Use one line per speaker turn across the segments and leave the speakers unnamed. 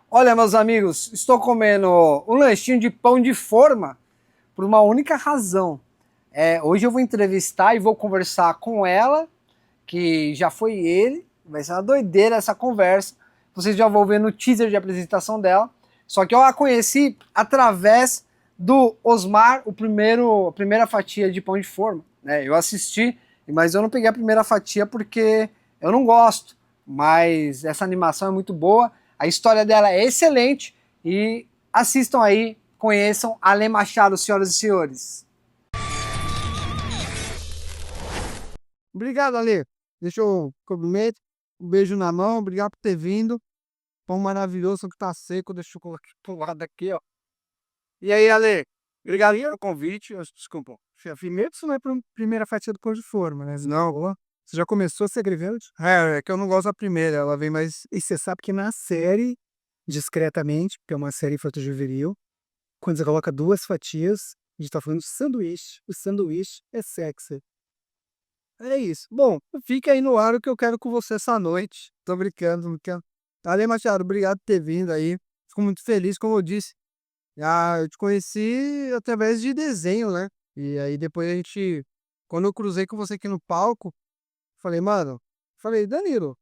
Olha, meus amigos, estou comendo um lanchinho de pão de forma por uma única razão. Hoje eu vou entrevistar e vou conversar com ela, que já foi ele. Vai ser uma doideira essa conversa. Vocês já vão ver no teaser de apresentação dela. Só que eu a conheci através do Osmar, a primeira fatia de pão de forma. Eu assisti, mas eu não peguei a primeira fatia porque eu não gosto. Mas essa animação é muito boa, a história dela é excelente e assistam aí, conheçam Ale Machado, senhoras e senhores. Obrigado, Ale. Deixa eu cumprimento. Um beijo na mão. Obrigado por ter vindo. Pão maravilhoso que tá seco. Deixa eu colocar pro lado aqui, ó. E aí, Ale? Obrigado pelo convite. Desculpa. Primeiro, isso não é a primeira fatia do pão de forma, né? Não. Você já começou a ser grevante? É que eu não gosto da primeira. Ela vem mais. E você sabe que na série, discretamente, que é uma série infanto-juvenil, quando você coloca duas fatias, a gente tá falando de sanduíche. O sanduíche é sexy. É isso. Bom, fica aí no ar o que eu quero com você essa noite. Tô brincando, não quero. Ale Machado, obrigado por ter vindo aí. Fico muito feliz, como eu disse. Eu te conheci através de desenho, né? E aí depois a gente. Quando eu cruzei com você aqui no palco, falei, mano, falei, Danilo,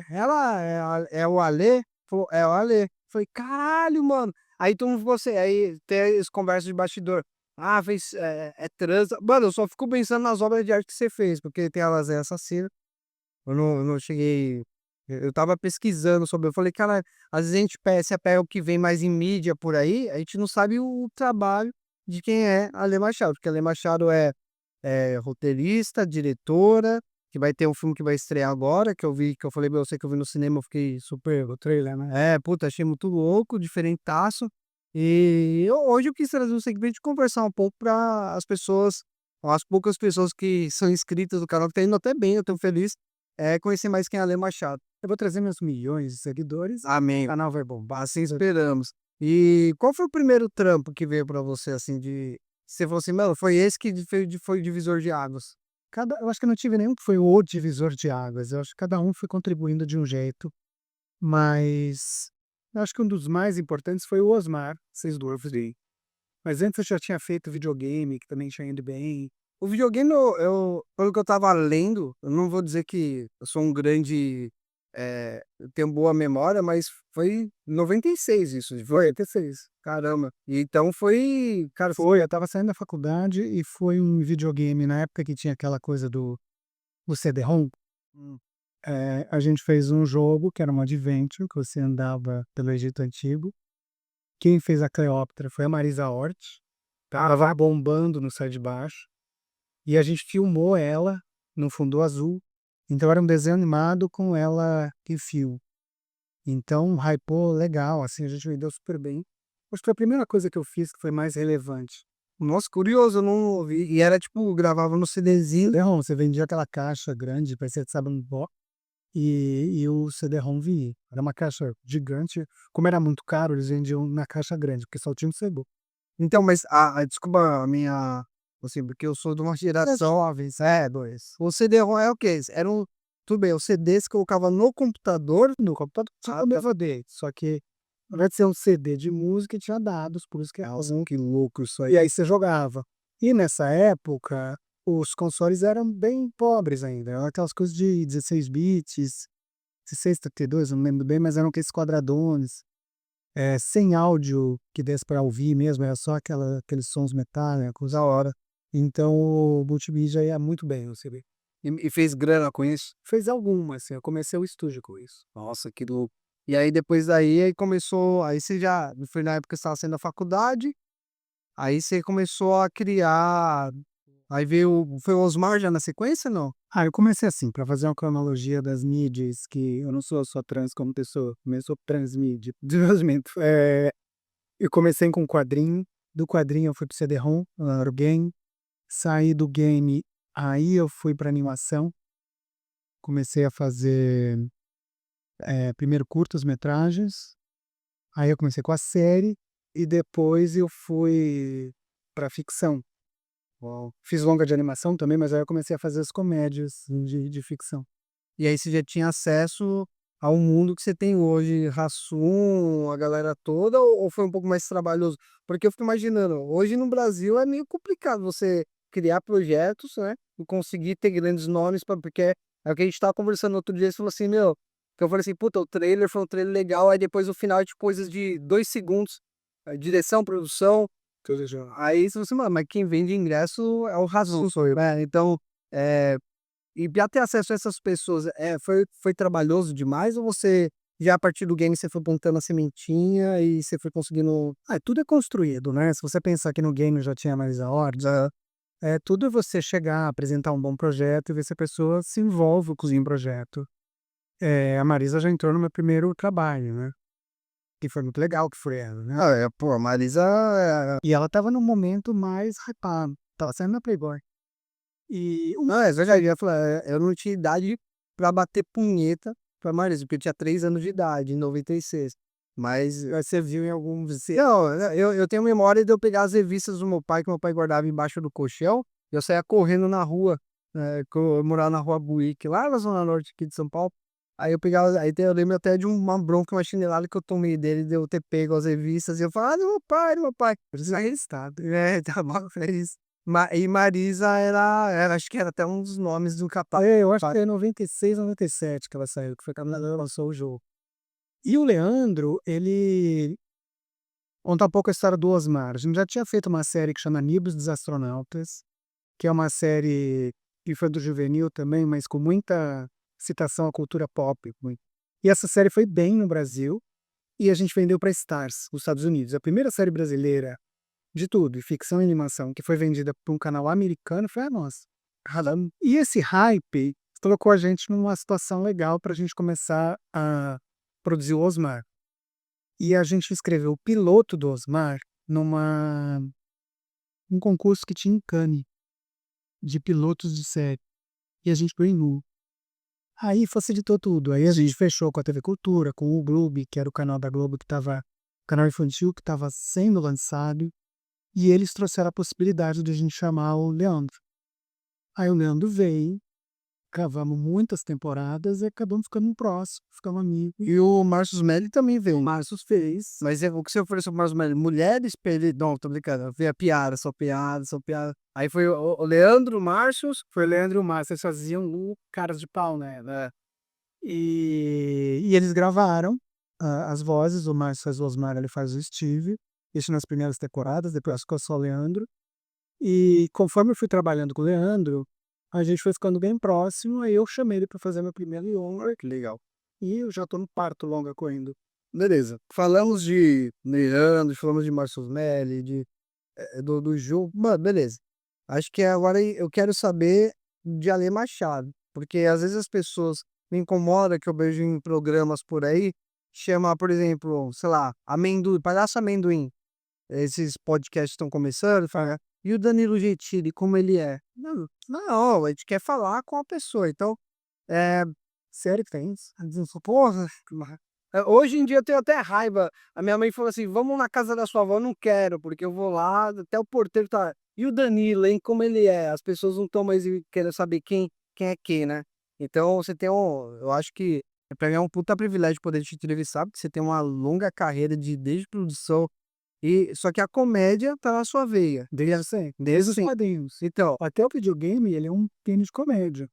ela é o Ale? Falou, é o Ale. Falei, caralho, mano. Aí todo mundo você, aí tem esse conversa de bastidor. Ah, fez, é trans. Mano, eu só fico pensando nas obras de arte que você fez, porque tem a Lasanha Assassina. Eu não cheguei. Eu tava pesquisando sobre. Eu falei, cara, às vezes a gente pega o que vem mais em mídia por aí, a gente não sabe o trabalho de quem é a Lê Machado, porque a Lê Machado é roteirista, diretora, que vai ter um filme que vai estrear agora, que eu vi, que eu falei pra você que eu vi no cinema, eu fiquei super. O trailer, né? Puta, achei muito louco, diferentaço. Hoje eu quis trazer um segmento de conversar um pouco para as pessoas, as poucas pessoas que são inscritas do canal, que tá indo até bem, eu tô feliz conhecer mais quem é Ale Machado. Eu vou trazer meus milhões de seguidores. Amém. O canal vai bombar, assim esperamos. E qual foi o primeiro trampo que veio pra você, assim, de... Você falou assim, mano, foi esse que foi o divisor de águas. Eu acho que eu não tive nenhum que foi o divisor de águas. Eu acho que cada um foi contribuindo de um jeito. Mas eu acho que um dos mais importantes foi o Osmar Seisdorf. Mas antes eu já tinha feito videogame, que também tinha ido bem. O videogame, pelo que eu tava lendo, eu não vou dizer que eu sou um grande. Eu tenho boa memória, mas foi em 96 isso. Foi 96. Caramba. E então foi. Cara, foi. Eu tava saindo da faculdade e foi um videogame na época que tinha aquela coisa do CD-ROM. Hum. A gente fez um jogo que era um adventure, que você andava pelo Egito Antigo. Quem fez a Cleópatra foi a Marisa Hort. Tava bombando no Sai de Baixo. E a gente filmou ela no fundo azul. Então era um desenho animado com ela em fio. Então hypou legal, assim, a gente vendeu super bem. Acho que foi a primeira coisa que eu fiz que foi mais relevante. Nossa, curioso, eu não ouvi. E era tipo, gravava no CDzinho. CD-ROM, você vendia aquela caixa grande, parecia que estava no pó. E o CD-ROM vinha. Era uma caixa gigante. Como era muito caro, eles vendiam na caixa grande, porque só tinha um CD. Então, mas desculpa a minha. Assim, porque eu sou de uma geração. Jovens, dois. O CD-ROM é o quê? Tudo bem, o CD se colocava no computador tinha o DVD. Só que, ao invés de ser um CD de música, tinha dados, por isso que é que louco isso aí. E aí você jogava. E nessa época, os consoles eram bem pobres ainda. Eram aquelas coisas de 16 bits, 16, 32, eu não lembro bem, mas eram aqueles quadradones sem áudio que desse para ouvir mesmo, era só aqueles sons metálicos, a hora. Então o multimídia ia muito bem, você vê. E fez grana com isso? Fez alguma, assim, eu comecei o estúdio com isso. Nossa, que louco. E aí depois daí aí começou, aí você já, foi na época que você estava saindo da faculdade, aí você começou a criar, aí foi o Osmar já na sequência, não? Eu comecei assim, para fazer uma cronologia das mídias, que eu não sou só trans como pessoa, eu sou transmídia, desenvolvimento. Eu comecei com quadrinho, do quadrinho eu fui pro CD-ROM, era o game, saí do game, aí eu fui para animação, comecei a fazer primeiro curtas-metragens, aí eu comecei com a série, e depois eu fui para ficção. Uau. Fiz longa de animação também, mas aí eu comecei a fazer as comédias de ficção. E aí você já tinha acesso. ao mundo que você tem hoje, Hassum, a galera toda, ou foi um pouco mais trabalhoso? Porque eu fico imaginando, hoje no Brasil é meio complicado você criar projetos, né? E conseguir ter grandes nomes, porque é o que a gente tava conversando outro dia, você falou assim, meu, que eu falei assim, puta, o trailer foi um trailer legal, aí depois o final é tipo coisas de 2 segundos, direção, produção, tudo já. Aí você falou assim, mano, mas quem vende ingresso é o Hassum, sou eu, né? Então, é, e pra ter acesso a essas pessoas, foi trabalhoso demais ou você já a partir do game você foi plantando a sementinha e você foi conseguindo. Tudo é construído, né? Se você pensar que no game já tinha mais a horda, tudo é você chegar, apresentar um bom projeto e ver se a pessoa se envolve com o projeto. A Marisa já entrou no meu primeiro trabalho, né? Que foi muito legal que foi ela, né? Pô, a Marisa. E ela tava no momento mais hypado, tava saindo na Playboy. Não, é verdade, eu ia falar, eu não tinha idade pra bater punheta pra Marisa, porque eu tinha 3 anos de idade, em 96. Mas você viu em algum. Não, eu tenho memória de eu pegar as revistas do meu pai, que meu pai guardava embaixo do colchão, e eu saía correndo na rua, que eu morava na rua Buíque, lá na Zona Norte aqui de São Paulo. Aí eu pegava, eu lembro até de uma bronca, uma chinelada que eu tomei dele, de eu ter pego as revistas, e eu falava, do meu pai, do meu pai. Eu disse, arrestado. Tá bom, é isso. E Marisa acho que era até um dos nomes do capaz. Eu acho que é 96, 97 que ela saiu, que foi quando ela lançou o jogo. E o Leandro, ele. Conta um pouco a história do Osmar. A gente já tinha feito uma série que chama Nibos dos Astronautas, que é uma série que foi do juvenil também, mas com muita citação à cultura pop. E essa série foi bem no Brasil e a gente vendeu para Stars, os Estados Unidos. A primeira série brasileira de tudo, de ficção e animação, que foi vendida para um canal americano, foi a nossa. E esse hype colocou a gente numa situação legal para a gente começar a produzir o Osmar. E a gente escreveu o piloto do Osmar numa um concurso que tinha em Cannes, de pilotos de série. E a gente ganhou. Aí facilitou tudo. Aí a gente fechou com a TV Cultura, com o Globo, que era o canal da Globo que estava, canal infantil que estava sendo lançado. E eles trouxeram a possibilidade de a gente chamar o Leandro. Aí o Leandro veio, cavamos muitas temporadas e acabamos ficando próximos, ficamos amigos. E o Márcio Melli também veio. O Márcio fez. Mas o que você ofereceu pro Márcio Melli? Mulheres pra ele. Não, tô brincando. Veio a piada, só piada, só piada. Aí foi o Leandro, o Márcio. Foi o Leandro e o Márcio. Eles faziam o Caras de Pau, né? E eles gravaram as vozes. O Márcio faz o Osmar, ele faz o Steve. Isso nas primeiras temporadas, depois ficou só o Leandro. E conforme eu fui trabalhando com o Leandro, a gente foi ficando bem próximo, aí eu chamei ele para fazer meu primeiro longa. Que legal. E eu já tô no quarto longa correndo. Beleza. Falamos de Leandro, falamos de Márcio Melli, do Ju. Mano, beleza. Acho que agora eu quero saber de Ale Machado. Porque às vezes as pessoas me incomodam que eu vejo em programas por aí, chama, por exemplo, sei lá, amendoim, palhaço amendoim. Esses podcasts estão começando, fala, e o Danilo Gentili, como ele é? Não, não, a gente quer falar com a pessoa. Então, é, sério que tem isso? Porra, hoje em dia eu tenho até raiva. A minha mãe falou assim: vamos na casa da sua avó, eu não quero, porque eu vou lá, até o porteiro tá. E o Danilo, hein, como ele é? As pessoas não estão mais querendo saber quem é quem, né? Então você tem um. Eu acho que pra mim é um puta privilégio poder te entrevistar, porque você tem uma longa carreira desde produção só que a comédia tá na sua veia. Desde os quadrinhos. Então, até o videogame, ele é um game de comédia.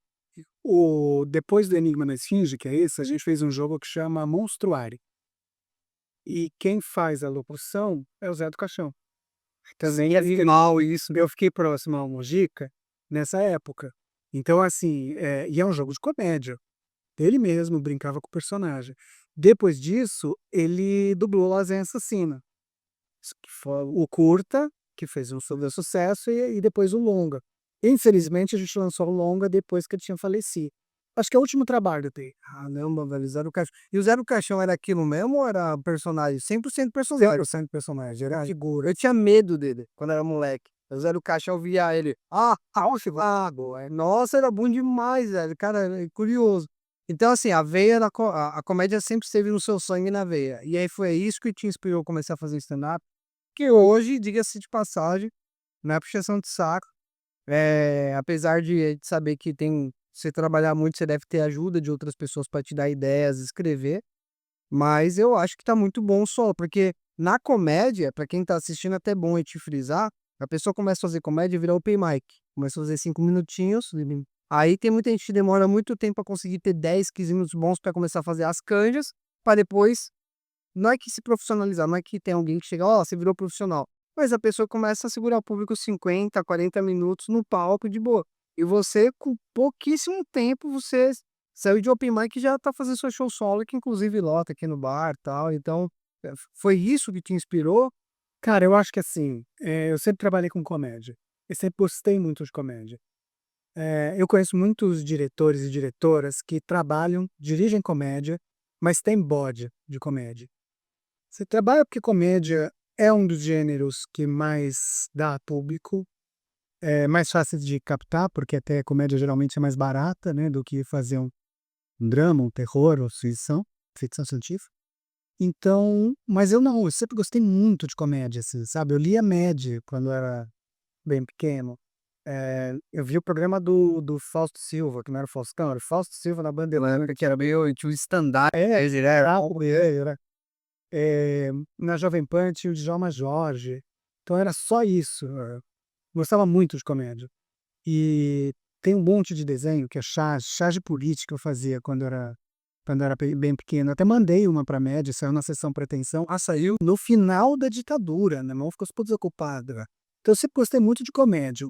Depois do Enigma na Esfinge, que é esse, a gente fez um jogo que chama Monstruário. E quem faz a locução é o Zé do Caixão. Também é final isso. Eu fiquei próximo ao Mojica nessa época. Então, assim, e é um jogo de comédia. Ele mesmo brincava com o personagem. Depois disso, ele dublou Lasanha Assassina. Que foi o curta, que fez um super sucesso, e depois o longa. Infelizmente, a gente lançou o longa depois que ele tinha falecido. Acho que é o último trabalho dele. Ah, não, velho, Zé do Caixão. E o Zé do Caixão era aquilo mesmo ou era personagem? 100% personagem. 100% personagem, era figura. Eu tinha medo dele quando era moleque. O Zé do Caixão via ele. Nossa, era bom demais, velho. Cara, é curioso. Então, assim, a veia a comédia sempre esteve no seu sangue na veia. E aí foi isso que te inspirou a começar a fazer stand-up. Que hoje, diga-se de passagem, não é puxação de saco, apesar de saber que tem você trabalhar muito, você deve ter ajuda de outras pessoas para te dar ideias, escrever, mas eu acho que tá muito bom só, porque na comédia, para quem tá assistindo, é até bom eu te frisar, a pessoa começa a fazer comédia e vira open mic, começa a fazer 5 minutinhos, aí tem muita gente que demora muito tempo para conseguir ter 10, 15 minutos bons para começar a fazer as canjas, para depois não é que se profissionalizar, não é que tem alguém que chega: "Ó, você virou profissional", mas a pessoa começa a segurar o público 50, 40 minutos no palco de boa. E você, com pouquíssimo tempo, você saiu de open mic e já tá fazendo seu show solo, que inclusive lota aqui no bar, tal. Então, foi isso que te inspirou?
Cara, eu acho que assim, eu sempre trabalhei com comédia. Eu sempre gostei muito de comédia. Eu conheço muitos diretores e diretoras que trabalham, dirigem comédia, mas têm bode de comédia. Você trabalha porque comédia é um dos gêneros que mais dá público, é mais fácil de captar, porque até comédia geralmente é mais barata, né, do que fazer um drama, um terror ou ficção científica. Então, mas eu não, eu sempre gostei muito de comédia, assim, sabe? Eu lia Mad quando eu era bem pequeno. Eu vi o programa do Fausto Silva, que não era o Faustão, era o Fausto Silva na
Na
Bandeirante.
época que era meio tinha um stand-up,
É,
ele era
era. Na Jovem Pan tinha o Djalma Jorge. Então era só isso. Gostava muito de comédia. E tem um monte de desenho que é chás de política eu fazia quando eu era bem pequeno. Até mandei uma pra Média, saiu na sessão Pretensão. Ah, saiu no final da ditadura, né? Minha mão ficou super desocupada. Então eu sempre gostei muito de comédia.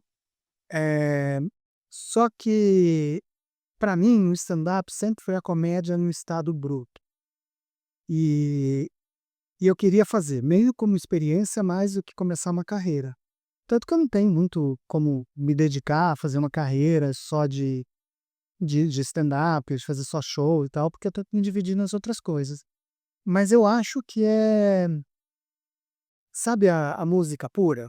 Eh, Só que, pra mim, o stand-up sempre foi a comédia no estado bruto. E, e eu queria fazer, meio como experiência, mais do que começar uma carreira. Tanto que eu não tenho muito como me dedicar a fazer uma carreira só de stand-up, de fazer só show e tal, porque eu tô me dividindo nas outras coisas. Mas eu acho que sabe a música pura?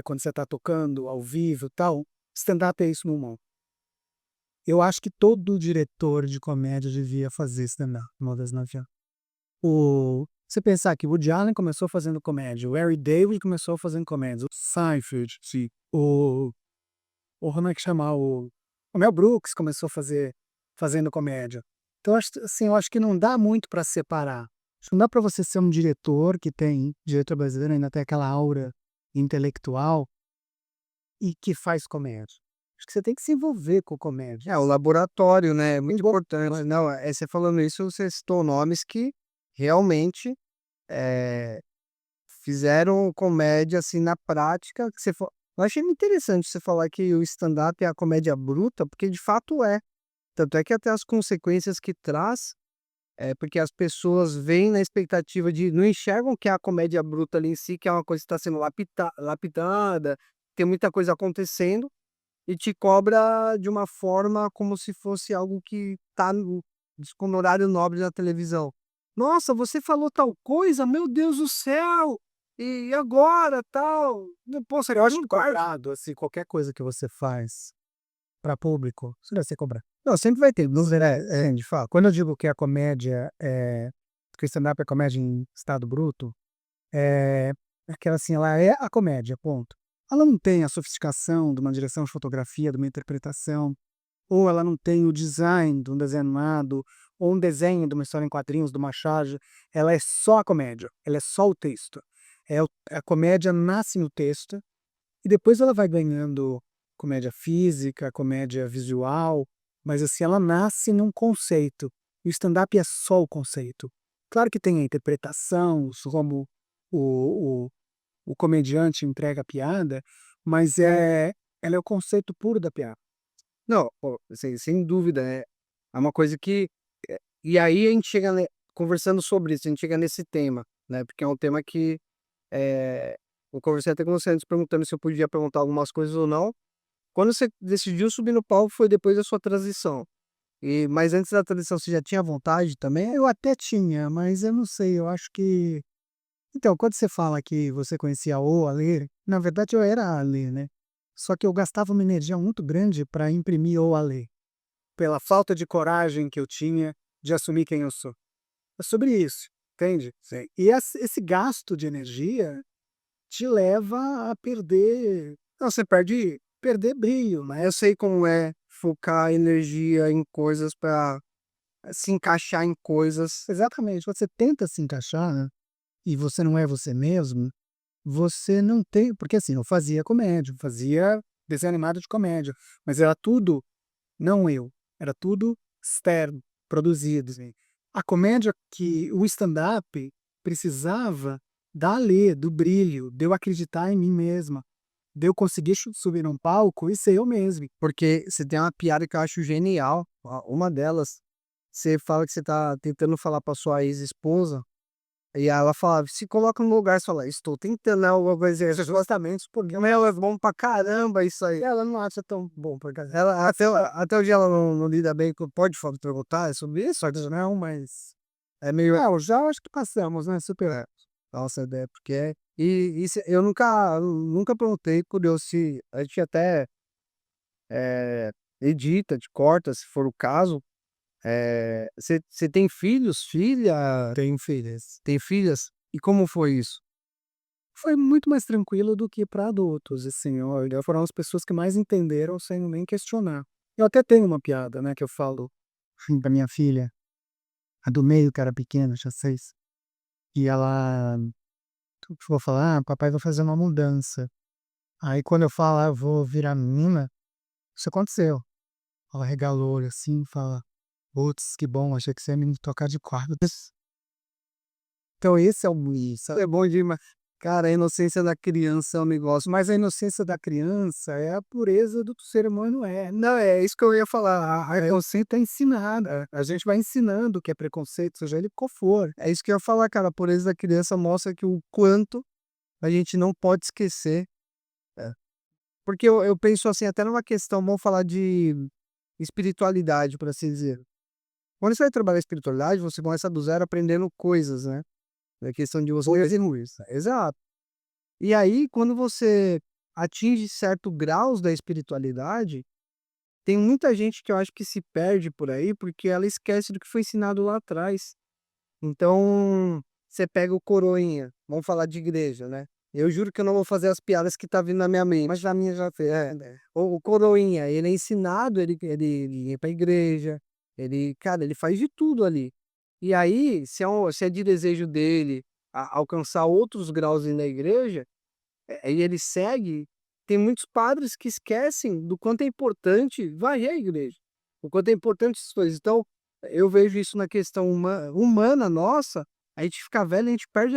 Quando você tá tocando ao vivo e tal, stand-up é isso no humor. Eu acho que todo diretor de comédia devia fazer stand-up, uma vez na vida. Você pensar que o Woody Allen começou fazendo comédia, o Larry David começou fazendo comédia, o Seinfeld, sim, como é que chama? O Mel Brooks começou fazendo comédia. Então, assim, eu acho que não dá muito para separar. Acho que não dá para você ser um diretor que tem, diretor brasileiro ainda tem aquela aura intelectual e que faz comédia. Acho que você tem que se envolver com comédia.
é, o laboratório, né, é muito
Envol-
importante. Não, você falando isso, você citou nomes que realmente, eh, fizeram comédia, assim, na prática, que você fa eu achei muito interessante você falar que o stand-up é a comédia bruta, porque de fato é. Tanto é que até as consequências que traz, é porque as pessoas veem na expectativa de não enxergam que é a comédia bruta ali em si, que é uma coisa que está sendo lapidada, tem muita coisa acontecendo, e te cobra de uma forma como se fosse algo que tá no horário nobre da televisão. "Nossa, você falou tal coisa? Meu Deus do céu! E agora, tal?" Pô, você
Eu acho que
concorda?
cobrado, assim, qualquer coisa que você faz para público, você deve ser cobrado. Não, sempre vai ter, não de fato. Quando eu digo que a comédia que o stand-up é comédia em estado bruto, é aquela assim, ela é a comédia, ponto. Ela não tem a sofisticação de uma direção de fotografia, de uma interpretação, ou ela não tem o design de um desenho animado, ou um desenho de uma história em quadrinhos, de uma charge. Ela é só a comédia, ela é só o texto. A comédia nasce no texto, e depois ela vai ganhando comédia física, comédia visual, mas assim, ela nasce num conceito. E o stand-up é só o conceito. Claro que tem a interpretação, como o, o, o comediante entrega a piada, mas ela é o conceito puro da piada.
Não, pô, sem dúvida, é uma coisa que e aí a gente chega conversando sobre isso, a gente chega nesse tema, né, porque é um tema que, eu conversei até com você antes perguntando se eu podia perguntar algumas coisas ou não. Quando você decidiu subir no palco foi depois da sua transição. Mas antes da transição você já tinha vontade também?
Eu até tinha, mas eu não sei, eu acho que. Então, quando você fala que você conhecia o Alê, na verdade eu era a Alê, né? Só que eu gastava uma energia muito grande para imprimir o Alê, pela falta de coragem que eu tinha de assumir quem eu sou. É sobre isso, entende?
Sim.
E esse gasto de energia te leva a perder
Não, você perde
perder brilho, né?
eu sei como é. focar energia em coisas pra se encaixar em coisas.
Exatamente, você tenta se encaixar, né, e você não é você mesmo, você não tem porque assim, eu fazia comédia, eu fazia desenho animado de comédia, mas era tudo não eu, era tudo externo, produzido, assim. A comédia que o stand-up precisava da Alê, do brilho, de eu acreditar em mim mesma, de eu conseguir subir num palco e ser eu mesmo.
Porque você tem uma piada que eu acho genial. Uma delas, você fala que você tá tentando falar pra sua ex-esposa, e ela fala, se coloca no lugar, você fala, estou tentando, né, alguma coisa assim, justamente porque ela é bom pra caramba isso aí.
Ela não acha tão bom, por causa
Ela, até hoje ela não lida bem com, pode perguntar sobre isso?
não, mas
É meio,
eu já acho que passamos, né, superamos.
nossa, é porque eu nunca perguntei, curioso, se a gente até edita, de corta, se for o caso. Você tem filhos, filha?
Tenho filhas.
Tem filhas? E como foi isso?
Foi muito mais tranquilo do que para adultos, assim, olha, foram as pessoas que mais entenderam sem nem questionar. Eu até tenho uma piada, né, que eu falo pra minha filha, a do meio que era pequena, tinha 6, e ela vou falar: "Ah, papai vai fazer uma mudança". Aí quando eu falo: "Ah, eu vou virar menina", isso aconteceu. Ela regalou o olho assim e fala: "Putz, que bom, achei que você ia me tocar de cordas". Então esse é o isso.
É bom demais. Cara, a inocência da criança é um negócio.
Mas a inocência da criança é a pureza do que o ser humano é. Não, é isso que eu ia falar, a preconceito é ensinada, a gente vai ensinando o que é preconceito, seja ele qual for.
É isso que eu ia falar, cara. A pureza da criança mostra que o quanto a gente não pode esquecer. É. Porque eu penso assim, até numa questão, vamos falar de espiritualidade, por assim dizer. Quando você vai trabalhar espiritualidade, você começa do zero aprendendo coisas, né? É questão de você.
Boas e ruins.
Exato. E aí, quando você atinge certo graus da espiritualidade, tem muita gente que eu acho que se perde por aí, porque ela esquece do que foi ensinado lá atrás. Então, você pega o coroinha, vamos falar de igreja, né? Eu juro que eu não vou fazer as piadas que tá vindo na minha mente.
Mas a minha já fez,
Né? O coroinha, ele é ensinado, ele ir pra igreja, ele, cara, ele faz de tudo ali. E aí, se é de desejo dele alcançar outros graus na igreja, aí ele segue. Tem muitos padres que esquecem do quanto é importante varrer a igreja, o quanto é importante essas coisas. Então, eu vejo isso na questão humana nossa, a gente fica velho, a gente perde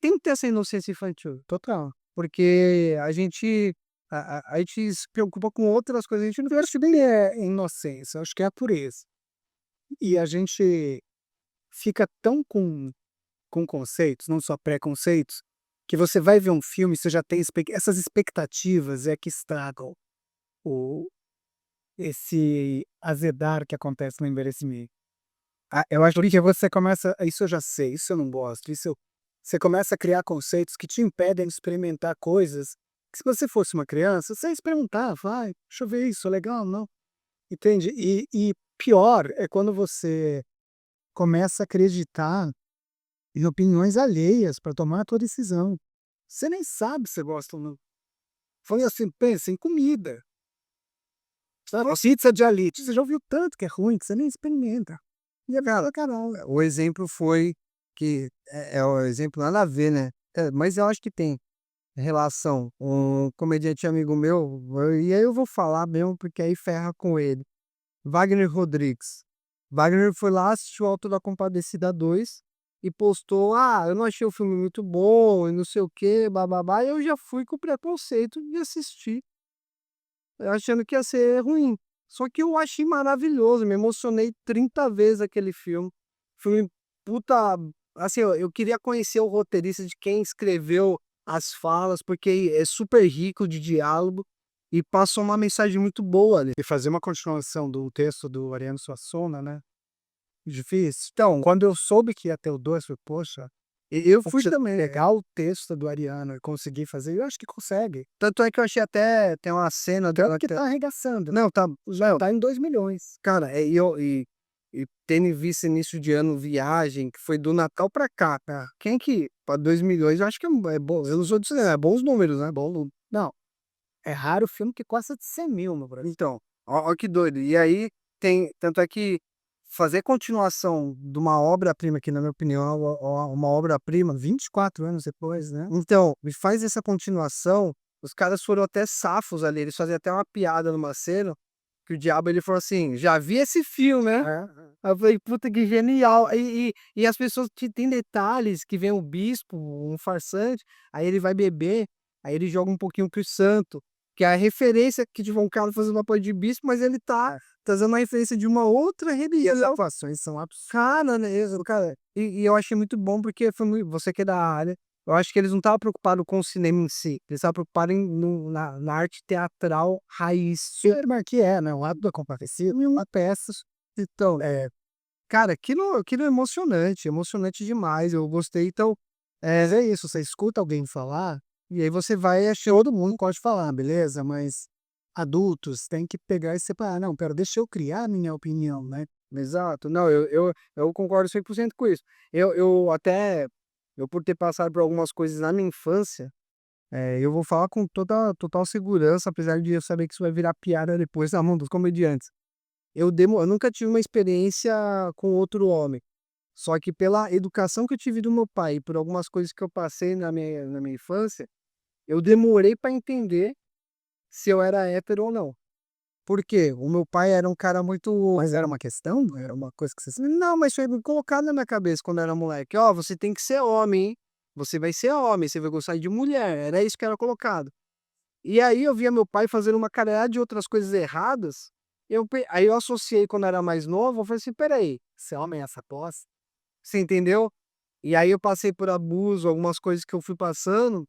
tem que ter essa inocência infantil,
total.
porque a gente se preocupa com outras coisas, a gente não
Eu acho que nem é inocência, eu acho que é a pureza. E a gente fica tão com conceitos, não só preconceitos, que você vai ver um filme, você já tem essas expectativas é que estragam o esse azedar que acontece no envelhecimento. Eu acho que você começa isso eu já sei, isso eu não gosto, você começa a criar conceitos que te impedem de experimentar coisas que se você fosse uma criança, você ia experimentar, vai, deixa eu ver isso, é legal, não, entende? E pior é quando você começa a acreditar em opiniões alheias para tomar a tua decisão. Você nem sabe se você gosta ou não. Foi assim, pensa em comida. Sabe? Pizza de alite, você já ouviu tanto que é ruim que você nem experimenta. E é
cara,
pra caralho.
o exemplo foi que é o exemplo nada a ver, né? Mas eu acho que tem relação. Um comediante amigo meu, e aí eu vou falar mesmo, porque aí ferra com ele. Wagner Rodrigues. Wagner foi lá, assistiu Auto da Compadecida 2 e postou: Ah, eu não achei o filme muito bom, e não sei o que, bababá. E eu já fui com preconceito de assistir, achando que ia ser ruim. Só que eu achei maravilhoso, me emocionei 30 vezes aquele filme. Filme puta. Assim, eu queria conhecer o roteirista de quem escreveu as falas, porque é super rico de diálogo e passou uma mensagem muito boa ali.
E fazer uma continuação do texto do Ariano Suassuna, né? Difícil. Então, quando eu soube que ia ter o 2, falei, poxa,
Eu fui
você
também.
pegar o texto do Ariano e conseguir fazer, eu acho que consegue.
Tanto é que eu achei até, tem uma cena
Tanto
dela
que
que
tá arregaçando.
não, tá,
Já tá em 2 milhões.
cara, e tendo visto início de ano Viagem, que foi do Natal pra cá, cara. Quem que, pra 2 milhões, eu acho que é bom. Eu não sou de cinema, é bons números, né? Bom número.
Não, é raro o filme que costa de 100 mil no Brasil.
Então, Ó que doido. E aí tem tanto é que fazer continuação de uma obra-prima, que na minha opinião é uma obra-prima, 24 anos depois, né. Então, me faz essa continuação, os caras foram até safos ali, eles fazem até uma piada numa cena, que o Diabo ele falou assim: "Já vi esse filme, né?"
É.
Aí eu falei: "Puta que genial". E as pessoas tem detalhes que vem o bispo, um farsante, aí ele vai beber, aí ele joga um pouquinho para o santo, que é a referência que tipo um cara fazendo papel de bispo, mas ele tá
É.
trazendo uma referência de uma outra
E as
religião.
atuações são absurdas.
Cara, né, cara, e eu achei muito bom porque foi mui você que é da área, eu acho que eles não estavam preocupados com o cinema em si, eles estavam preocupados em no na arte teatral raiz.
Mas que é, né, o Auto da Compadecida é uma peça.
Então, cara, aquilo é emocionante, emocionante demais, eu gostei, então,
Mas é isso, você escuta alguém falar,
e aí você vai achando.
todo mundo pode falar, beleza, mas adultos têm que pegar e separar. "Não, espera, deixa eu criar a minha opinião, né".
Exato. Não, eu concordo 100% com isso. Eu até eu por ter passado por algumas coisas na minha infância, eu vou falar com toda total segurança, apesar de eu saber que isso vai virar piada depois na mão dos comediantes. Eu nunca tive uma experiência com outro homem, só que pela educação que eu tive do meu pai e por algumas coisas que eu passei na minha infância, eu demorei para entender se eu era hétero ou não. Por quê? O meu pai era um cara muito.
Mas era uma questão? Era uma coisa que você
Não, mas foi colocado na minha cabeça quando eu era moleque: "Ó, você tem que ser homem, hein. Você vai ser homem, você vai gostar de mulher", era isso que era colocado. E aí eu via meu pai fazendo uma caralhada de outras coisas erradas, aí eu associei quando eu era mais novo, eu falei assim: "Espera aí,
ser homem é essa posse?
você entendeu?". E aí eu passei por abuso, algumas coisas que eu fui passando,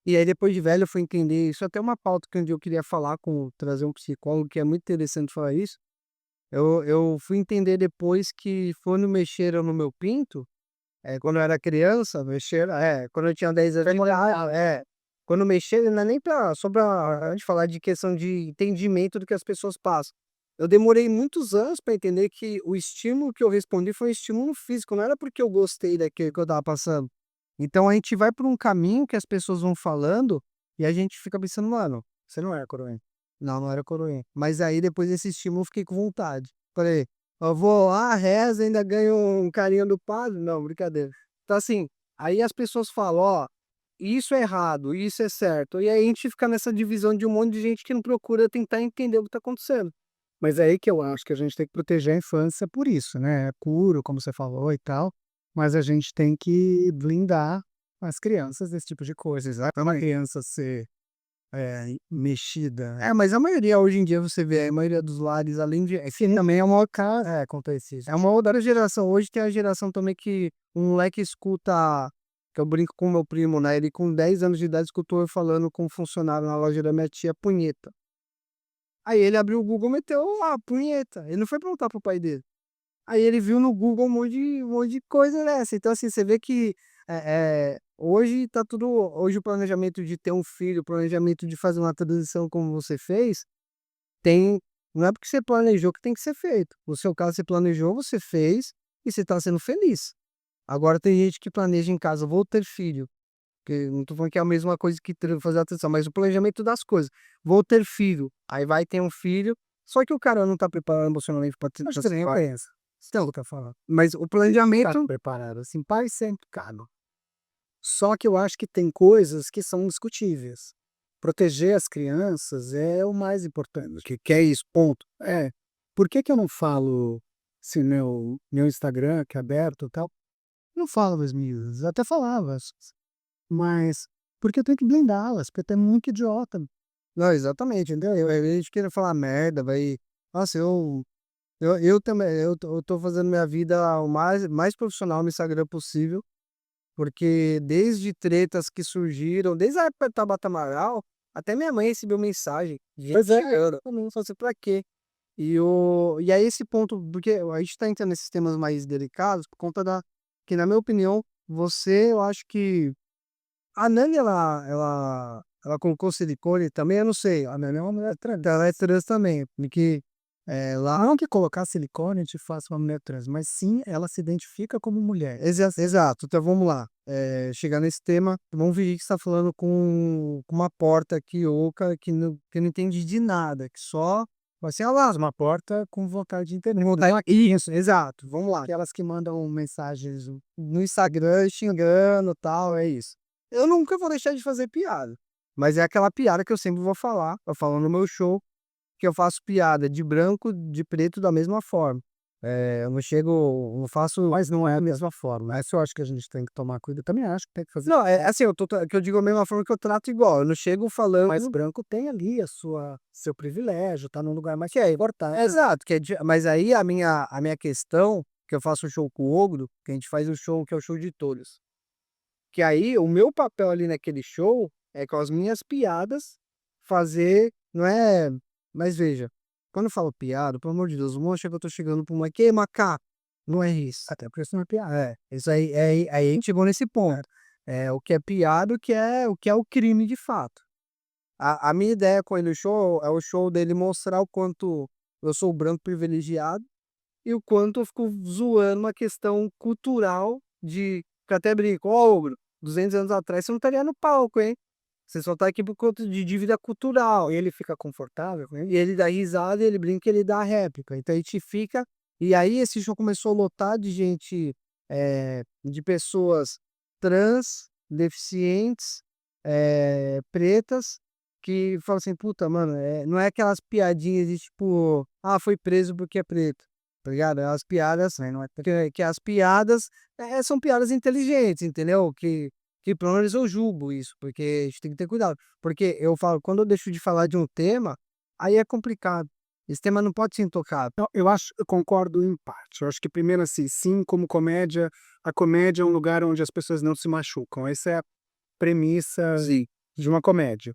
e aí depois de velho eu fui entender isso, até uma pauta que um dia eu queria falar com trazer um psicólogo, que é muito interessante falar isso. Eu fui entender depois que quando mexeram no meu pinto, quando eu era criança, mexeram quando eu tinha 10 anos de idade, quando mexeram não é nem só pra gente falar de questão de entendimento do que as pessoas passam. Eu demorei muitos anos para entender que o estímulo que eu respondi foi um estímulo físico, não era porque eu gostei daquilo que eu estava passando. Então a gente vai por um caminho que as pessoas vão falando, e a gente fica pensando: "Mano,
Você não é coroinha.
não, não era coroinha". Mas aí depois desse estímulo eu fiquei com vontade. Falei: "Eu vou lá, rezo, ainda ganho um carinho do padre". Não, brincadeira. Então assim, aí as pessoas falam: "Ó, isso é errado, isso é certo". E aí a gente fica nessa divisão de um monte de gente que não procura tentar entender o que tá acontecendo.
Mas é aí que eu acho que a gente tem que proteger a infância por isso, né, é puro, como você falou e tal, mas a gente tem que blindar as crianças desse tipo de coisa, pra uma criança ser, mexida.
Mas a maioria hoje em dia você vê, a maioria dos lares, além de que também é uma
Acontece isso.
é uma outra geração. Hoje tem a geração também que o moleque escuta, que eu brinco com meu primo, né, ele com 10 anos de idade escutou eu falando com um funcionário na loja da minha tia punheta. Aí ele abriu o Google, meteu a punheta, ele não foi perguntar para o pai dele. Aí ele viu no Google um monte de coisa dessa. Então, assim, você vê que, hoje tá tudo hoje o planejamento de ter um filho, o planejamento de fazer uma transição como você fez, tem não é porque você planejou que tem que ser feito. No seu caso, você planejou, você fez e você tá sendo feliz. Agora tem gente que planeja em casa: "Vou ter filho", que não tô falando que é a mesma coisa que fazer a transição, mas o planejamento das coisas. "Vou ter filho", aí vai ter um filho, só que o cara não tá preparado emocionalmente pra ter
Acho que nem eu penso.
então,
Tá falando.
mas o
Tá
planejamento.
preparado, assim, pai sempre cabe. Só que eu acho que tem coisas que são discutíveis. Proteger as crianças é o mais importante.
Que é isso, ponto.
É. Por que que eu não falo se meu Instagram, que é aberto e tal, não falo das meninas, até falava, mas porque eu tenho que blindá-las, porque tem muito idiota.
Não, exatamente, entendeu? A gente queira falar merda, vai nossa, eu também, eu tô fazendo minha vida o mais profissional no Instagram possível, porque desde tretas que surgiram, desde a época do Tabata Amaral, até minha mãe recebeu mensagem, gente
Pois é.
xingando. Eu não sei pra quê. E aí esse ponto, porque a gente tá entrando nesses temas mais delicados por conta que na minha opinião, eu acho que a Nani ela colocou silicone também, eu não sei, a Nani é uma mulher trans, ela é trans também, porque, lá
Não que colocar silicone te faça uma mulher trans, mas sim ela se identifica como mulher.
exato, então vamos lá, chegar nesse tema, vamos fingir que você tá falando com uma porta aqui oca que não entende de nada, que só
Você alasma uma porta com vontade de internet. Isso, exato. Vamos lá. Aquelas que mandam mensagens no Instagram xingando e tal, é isso. Eu nunca vou deixar de fazer piada. Mas é aquela piada que eu sempre vou falar. Eu falo no meu show que eu faço piada de branco, de preto da mesma forma. Eu não chego, não faço, mas não é a mesma forma. Essa eu acho que a gente tem que tomar cuidado. Eu também acho que tem que fazer. Não, é assim, que eu digo a mesma forma que eu trato igual. Eu não chego falando. Mas branco tem ali seu privilégio, tá num lugar mais que é importante. Exato, mas aí a minha questão, que eu faço um show com o Ogro, que a gente faz um show que é o show de todos. Que aí o meu papel ali naquele show é com as minhas piadas fazer, não é. Mas veja, quando eu falo piada, pelo amor de Deus, não acha que eu tô chegando pra uma que macaco. Não é isso. Até porque isso não é piada. Isso aí a gente chegou nesse ponto. O que é piada, o que é o crime de fato. A minha ideia com ele, o show, é o show dele mostrar o quanto eu sou branco privilegiado e o quanto eu fico zoando uma questão cultural de que eu até brinco, ó, Ogro, 200 anos atrás você não estaria no palco, hein? Você só tá aqui por conta de dívida cultural. E ele fica confortável, né? E ele dá risada, ele brinca, ele dá réplica. Então a gente fica. E aí esse show começou a lotar de gente, de pessoas trans, deficientes, pretas, que falam assim, puta, mano, não é aquelas piadinhas de tipo, ah, foi preso porque é preto. Tá ligado? As piadas, não é que as piadas são piadas inteligentes, entendeu? Que pelo menos eu julgo isso, porque a gente tem que ter cuidado. Porque eu falo, quando eu deixo de falar de um tema, aí é complicado. Esse tema não pode ser intocado.
Não, eu concordo em parte. Eu acho que primeiro assim, sim, como comédia, a comédia é um lugar onde as pessoas não se machucam. Essa é a premissa
Sim.
de uma comédia.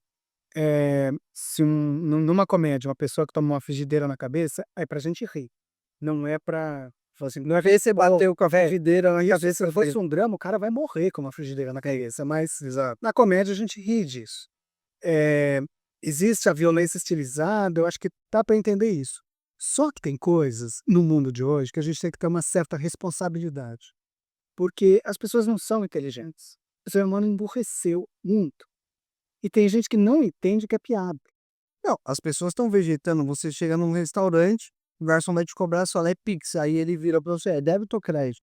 Se numa comédia uma pessoa que toma uma frigideira na cabeça, é pra gente rir. Não é pra falar assim,
Não é ver você bateu com a frigideira na cabeça.
se fosse um drama, o cara vai morrer com uma frigideira na cabeça, mas
Exato.
na comédia a gente ri disso. Eh, Existe a violência estilizada, eu acho que dá para entender isso. Só que tem coisas no mundo de hoje que a gente tem que ter uma certa responsabilidade, porque as pessoas não são inteligentes. O ser humano emburreceu muito. E tem gente que não entende que é piada.
Não, as pessoas estão vegetando. Você chega num restaurante, o garçom vai te cobrar só é Pix. Aí ele vira pra você, débito ou crédito?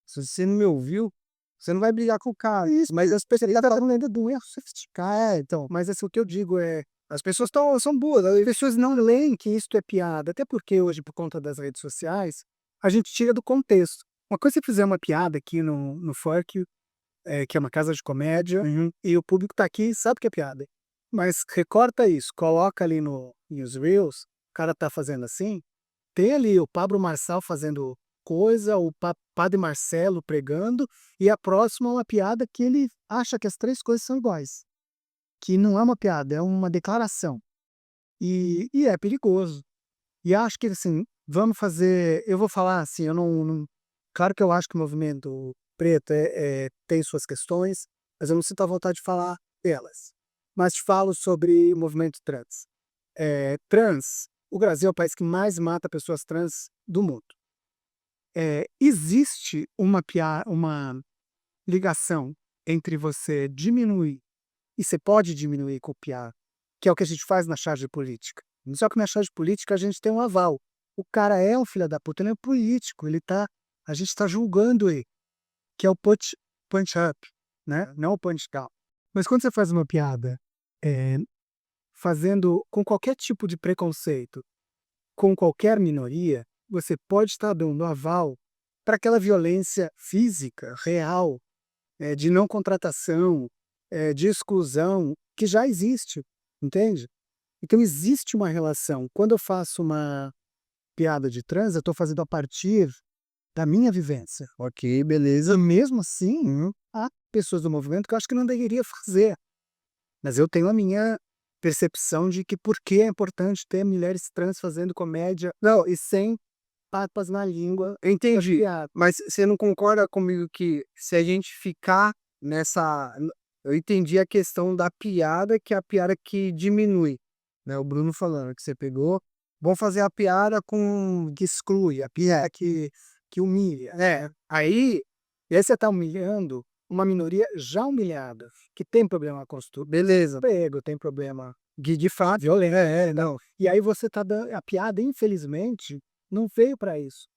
Se você não me ouviu, você não vai brigar com o cara.
Isso,
Mas as pessoas
tá falando ainda do erro sofisticado.
então,
Mas assim, o que eu digo é,
as pessoas são burras.
as pessoas não leem que isto é piada, até porque hoje, por conta das redes sociais, a gente tira do contexto. Uma coisa é você fizer uma piada aqui no Fork, que é uma casa de comédia,
Uhum.
e o público tá aqui e sabe que é piada. Mas recorta isso, coloca ali nos Reels, o cara tá fazendo assim, tem ali o Pablo Marçal fazendo coisa, o Padre Marcelo pregando, e a próxima é uma piada que ele acha que as três coisas são iguais. Que não é uma piada, é uma declaração. E é perigoso. E acho que, assim, vamos fazer. Eu vou falar assim, eu claro que eu acho que o movimento preto tem suas questões, mas eu não sinto a vontade de falar delas. Mas te falo sobre o movimento trans. O Brasil é o país que mais mata pessoas trans do mundo. Existe uma ligação entre você diminuir, e você pode diminuir e copiar, que é o que a gente faz na charge política. Só que na charge política a gente tem um aval. O cara é um filho da puta, ele é político, a gente está julgando ele, que é o punch up, né? Não o punch down. Mas quando você faz uma piada é, fazendo com qualquer tipo de preconceito, com qualquer minoria, você pode estar dando aval para aquela violência física, real, de não contratação, de exclusão, que já existe, entende? Então existe uma relação. Quando eu faço uma piada de trans, eu estou fazendo a partir da minha vivência.
Ok, beleza.
E mesmo assim, há pessoas do movimento que eu acho que não deveria fazer. Mas eu tenho a minha percepção de que por que é importante ter mulheres trans fazendo comédia, não, e sem papas na língua.
Entendi.
Piada.
Mas você não concorda comigo que se a gente ficar nessa. Eu entendi a questão da piada, que é a piada que diminui, né? O Bruno falando que você pegou. Vamos fazer a piada com que exclui, a piada que humilha.
E aí você está humilhando uma minoria já humilhada, que tem problema com estupro,
Beleza.
emprego, tem problema Que de fato, violento. Não. E aí você tá dando. A piada, infelizmente, não veio pra isso.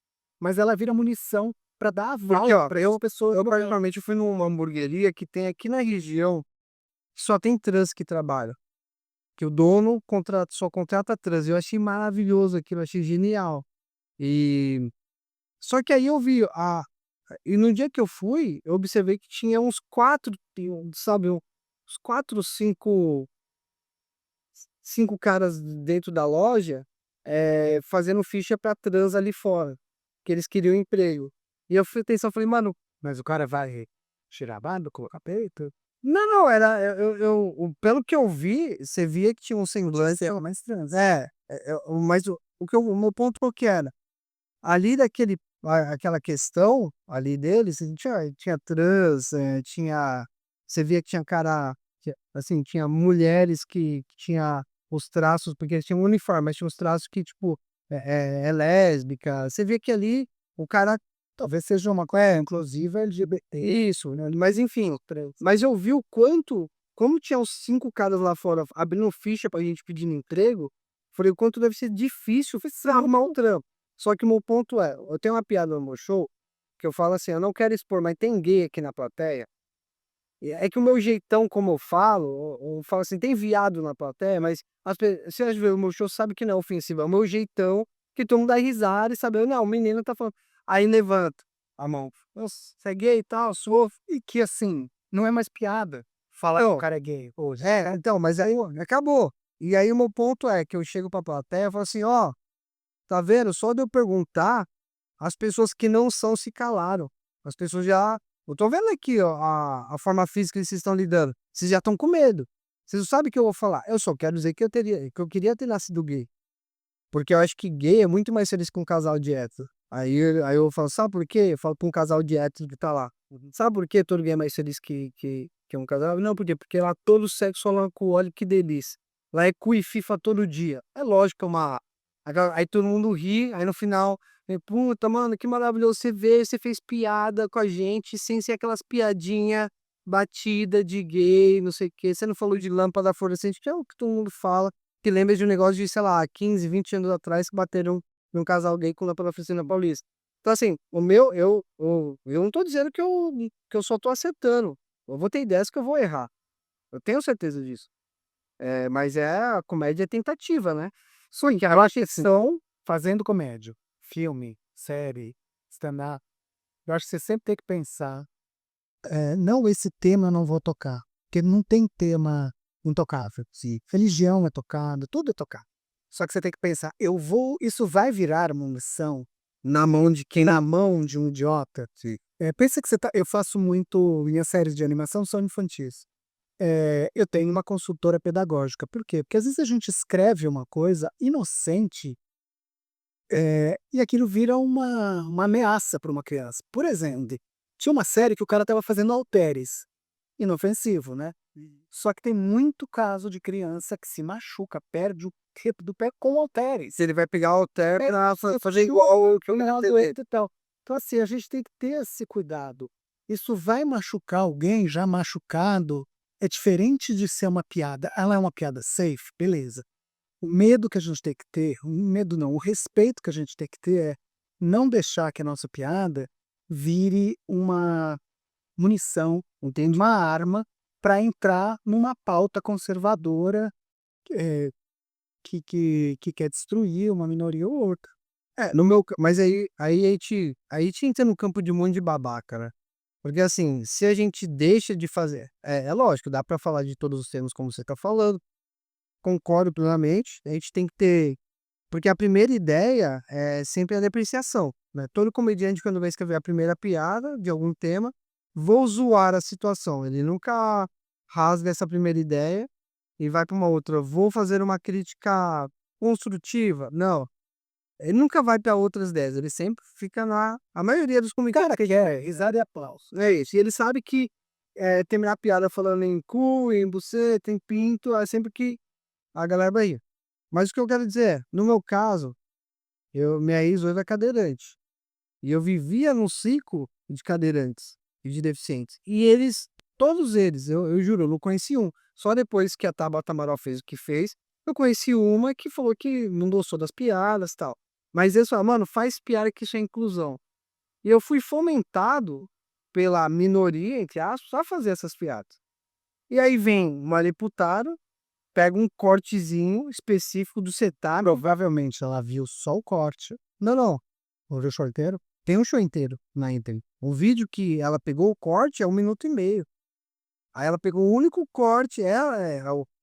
Mas ela vira munição pra dar a
Porque,
volta
ó,
para as pessoas.
eu particularmente fui numa hamburgueria que tem aqui na região, que só tem trans que trabalha. Que o dono só contrata trans. Eu achei maravilhoso aquilo, eu achei genial. E só que aí eu vi e no dia que eu fui, eu observei que tinha uns 4, sabe, uns 4, 5 caras dentro da loja, fazendo ficha pra trans ali fora, que eles queriam emprego. E eu fui atenção, falei: "Mano,
Mas o cara vai tirar a barba, colocar peito?
não, não, era pelo que eu vi, você via que tinha um semblante
Mais trans.
mas o meu ponto qual que era? Ali aquela questão ali deles, tinha trans, você via que tinha cara, assim, tinha mulheres que tinha os traços, porque eles tinham um uniforme, mas tinha os traços que, tipo, é lésbica. Você via que ali o cara.
Talvez seja uma coisa inclusiva LGBT.
Isso, né? Mas enfim. Mas eu vi o quanto, como tinha uns 5 caras lá fora abrindo ficha pra gente pedindo emprego, falei o quanto deve ser difícil arrumar um trampo. Só que o meu ponto eu tenho uma piada no meu show, que eu falo assim, eu não quero expor, mas tem gay aqui na plateia. E é que o meu jeitão, como eu falo assim, tem viado na plateia, mas você vê o meu show, sabe que não é ofensivo, é o meu jeitão, que todo mundo dá risada e sabe, não, o menino tá falando. Aí levanta a mão. Nossa, você é gay e tal, sou.
E que assim, não é mais piada falar que o
Não,
cara é gay hoje.
então, mas aí acabou. E aí o meu ponto é que eu chego pra plateia e falo assim, ó, tá vendo? Só de eu perguntar, as pessoas que não são se calaram. As pessoas já. Eu tô vendo aqui, ó, a forma física que vocês estão lidando. Vocês já estão com medo. Vocês não sabem o que eu vou falar. Eu só quero dizer que eu queria ter nascido gay. Porque eu acho que gay é muito mais feliz que um casal de hétero. Aí eu falo, sabe por quê? Eu falo pra um casal de hétero que tá lá. Sabe por que todo gay é mais feliz que um casal? Não, por quê? Porque lá todo sexo rola com óleo, que delícia. Lá é cu e FIFA todo dia. É lógico que é uma. Aí todo mundo ri, aí no final, puta, mano, que maravilhoso você ver, você fez piada com a gente, sem ser aquelas piadinha batida de gay, não sei o quê. Você não falou de lâmpada fluorescente, que é o que todo mundo fala, que lembra de um negócio de, sei lá, 15, 20 anos atrás, que bateram num casal gay com lâmpada fluorescente na Paulista. Então, assim, eu não tô dizendo que eu só tô acertando. Eu vou ter ideias que eu vou errar. Eu tenho certeza disso. Mas a comédia é tentativa, né?
Só que eu acho que são fazendo comédia, filme, série, stand-up. Eu acho que você sempre tem que pensar, não, esse tema eu não vou tocar, porque não tem tema intocável. Sim. Religião é tocada, tudo é tocado. Só que você tem que pensar, isso vai virar uma missão
Na mão de quem.
na mão de um idiota?
Sim.
Pensa que eu faço muito, minhas séries de animação são infantis. Eu tenho uma consultora pedagógica. Por quê? Porque às vezes a gente escreve uma coisa inocente, e aquilo vira uma ameaça para uma criança. Por exemplo, tinha uma série que o cara estava fazendo halteres. Inofensivo, né? Só que tem muito caso de criança que se machuca, perde o tempo do pé com halteres.
Se ele vai pegar o terra pra fazer
Machuca,
igual o que eu
não,
tentei.
doente e tal. Então, assim, a gente tem que ter esse cuidado. Isso vai machucar alguém já machucado. É diferente de ser uma piada. Ela é uma piada safe, beleza. O medo que a gente tem que ter, o medo não, o respeito que a gente tem que ter é não deixar que a nossa piada vire uma munição, uma arma para entrar numa pauta conservadora, eh, que quer destruir uma minoria ou outra.
Mas aí te entra no campo de um monte de babaca, né? Porque assim, se a gente deixa de fazer, é lógico, dá pra falar de todos os temas como você tá falando, concordo plenamente, a gente tem que ter, porque a primeira ideia é sempre a depreciação, né? Todo comediante, quando vai escrever a primeira piada de algum tema, vou zoar a situação, ele nunca rasga essa primeira ideia e vai pra uma outra, vou fazer uma crítica construtiva, não. Ele nunca vai pra outras ideias, ele sempre fica a maioria dos comediantes.
Cara, que é risada e aplauso.
É isso. E ele sabe que terminar a piada falando em cu, em buceta, em pinto, é sempre que a galera vai rir. Mas o que eu quero dizer é, no meu caso, minha ex-noiva é cadeirante. E eu vivia num ciclo de cadeirantes e de deficientes. E todos eles, eu juro, eu não conheci um. Só depois que a Tabata Amaral fez o que fez, Eu conheci uma que falou que não gostou das piadas e tal. Mas eles falaram, mano, faz piada que isso é inclusão. E eu fui fomentado pela minoria, entre aspas, a fazer essas piadas. E aí vem uma deputada, pega um cortezinho específico do setup.
Provavelmente ela viu só o corte.
Não, não.
Ou viu o show inteiro?
Tem um show inteiro na íntegra. O vídeo que ela pegou o corte é 1 minuto e meio. Aí ela pegou o único corte,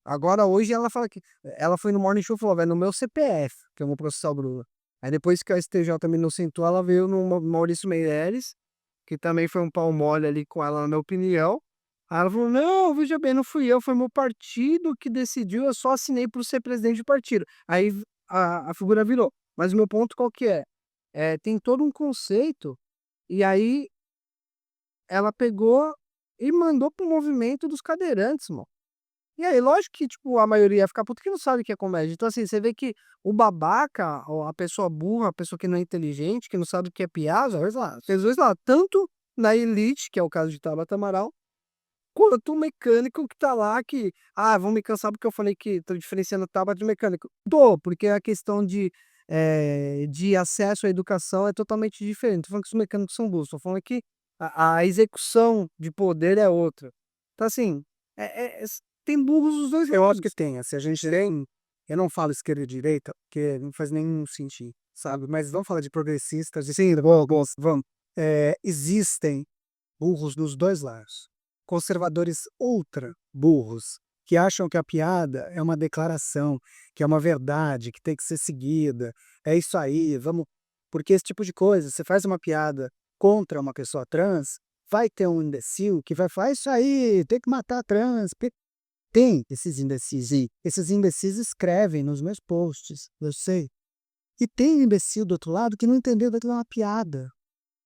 agora hoje ela fala que ela foi no Morning Show e falou, velho, no meu CPF, que eu vou processar o Bruno. Aí depois que a STJ me inocentou, ela veio no Maurício Meirelles, que também foi um pau mole ali com ela, na minha opinião. Aí ela falou, não, veja bem, não fui eu, foi meu partido que decidiu, eu só assinei por ser presidente do partido. Aí a figura virou. Mas o meu ponto qual que é? Tem todo um conceito, e aí ela pegou e mandou pro movimento dos cadeirantes, mano. E aí, lógico que, tipo, a maioria ia ficar puto que não sabe o que é comédia. Então, assim, você vê que o babaca, ou a pessoa burra, a pessoa que não é inteligente, que não sabe o que é piada, os dois lá, tanto na elite, que é o caso de Tabata Amaral, quanto o mecânico que tá lá, que, vão me cansar porque eu falei que tô diferenciando Tabata de mecânico. Tô, porque a questão de acesso à educação é totalmente diferente. Tô falando que os mecânicos são burros, tô falando que a execução de poder é outra. Então, assim, tem burros dos dois
Eu acho
lados.
que tenha. Se a gente tem. Eu não falo esquerda e direita, porque não faz nenhum sentido, sabe? Mas vamos falar de progressistas. Sim, vamos. Existem burros dos dois lados. Conservadores ultra burros, que acham que a piada é uma declaração, que é uma verdade, que tem que ser seguida. É isso aí, vamos. Porque esse tipo de coisa, você faz uma piada contra uma pessoa trans, vai ter um imbecil que vai falar "É isso aí, tem que matar a trans. Tem esses imbecis e esses imbecis escrevem nos meus posts, eu sei. E tem um imbecil do outro lado que não entendeu que aquilo é uma piada,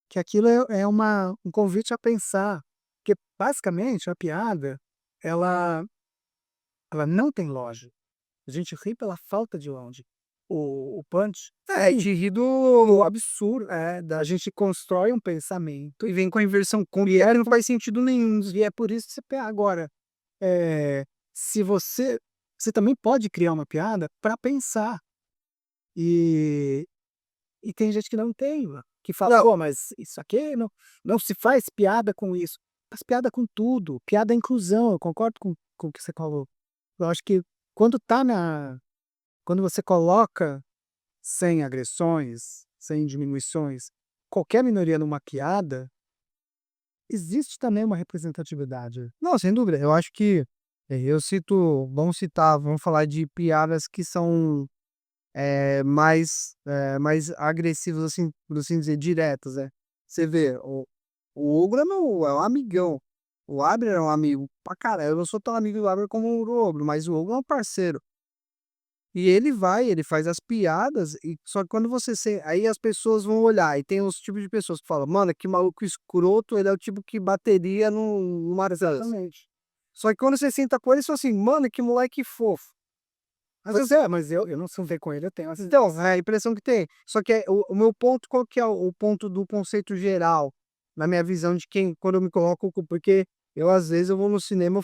que aquilo é um convite a pensar. Porque, basicamente, a piada, ela, ela não tem lógica. A gente ri pela falta de onde. O punch,
Te ri do
absurdo, a gente constrói um pensamento
e vem com a inversão
e
contrária, não faz sentido nenhum.
e é por isso que você pega. Agora, se você também pode criar uma piada para pensar. E tem gente que não tem, que fala:
Não,
"Pô, mas isso aqui não se faz piada com isso". Faz piada com tudo, piada é inclusão, eu concordo com o que você falou. Eu acho que quando quando você coloca sem agressões, sem diminuições, qualquer minoria numa piada, existe também uma representatividade.
não, sem dúvida. Eu acho que vamos falar de piadas que são mais agressivas, assim, por assim dizer, diretas, né? Você vê, o Ogro é um amigão. O Abner é um amigo pra caralho. Eu não sou tão amigo do Abner como o Ogro, mas o Ogro é um parceiro. E ele faz as piadas, e só que quando aí as pessoas vão olhar, e tem os tipos de pessoas que falam, mano, que maluco escroto, ele é o tipo que bateria no Marzans.
Exatamente.
Só que quando você senta com ele, você fala assim, mano, que moleque fofo.
Mas eu não sentei com ele, eu tenho essa.
Então, é a impressão que tem. Só que o meu ponto, qual que é o ponto do conceito geral, na minha visão de quando eu me coloco, porque eu às vezes eu vou no cinema,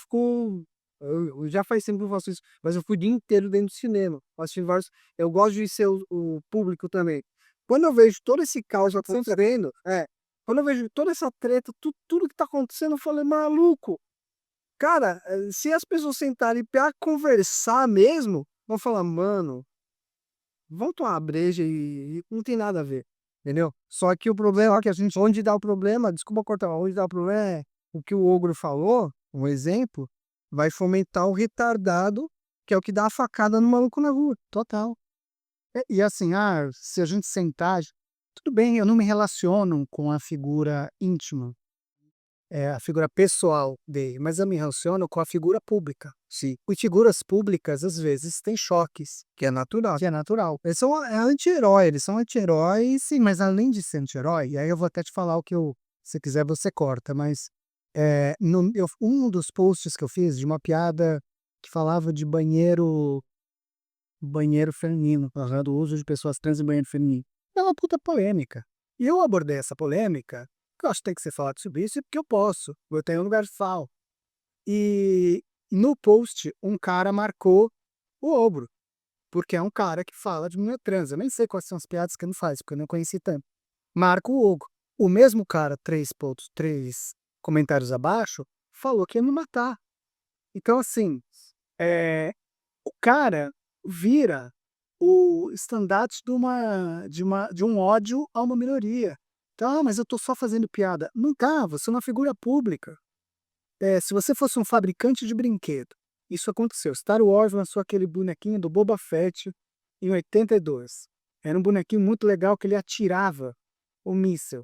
eu já faz tempo que eu faço isso, mas eu fui o dia inteiro dentro do cinema, assistindo vários, eu gosto de ser o público também. Quando eu vejo todo esse caos acontecendo, quando eu vejo toda essa treta, tudo que tá acontecendo, eu falei, maluco, cara, se as pessoas sentarem pra conversar mesmo, vão falar, mano, vão tomar uma breja e não tem nada a ver, entendeu? Só que o problema é que onde dá o problema, desculpa cortar, onde dá o problema é o que o Ogro falou, um exemplo, vai fomentar o retardado, que é o que dá a facada no maluco na rua.
Total. E assim, se a gente sentar, tudo bem, eu não me relaciono com a figura íntima, a figura pessoal dele, mas eu me relaciono com a figura pública.
Sim.
E figuras públicas, às vezes, têm choques,
Que é natural.
que é natural.
Eles são anti-heróis.
Sim, mas além de ser anti-herói, e aí eu vou até te falar se quiser você corta, mas um dos posts que eu fiz de uma piada que falava de banheiro feminino, do uso de pessoas trans em banheiro feminino. É uma puta polêmica. E eu abordei essa polêmica, que eu acho que tem que ser falado sobre isso, porque eu posso. Eu tenho um lugar de fala. E no post, um cara marcou o Ogro. porque é um cara que fala de mulher trans. Eu nem sei quais são as piadas que ele faz, porque eu não conheci tanto. Marco Hugo. O mesmo cara, 3 comentários abaixo, falou que ia me matar. Então, assim, o cara vira o estandarte de um ódio a uma minoria. Então, mas eu tô só fazendo piada. Não tá, você é uma figura pública. Se você fosse um fabricante de brinquedo, isso aconteceu. Star Wars lançou aquele bonequinho do Boba Fett em 82. Era um bonequinho muito legal que ele atirava o míssil.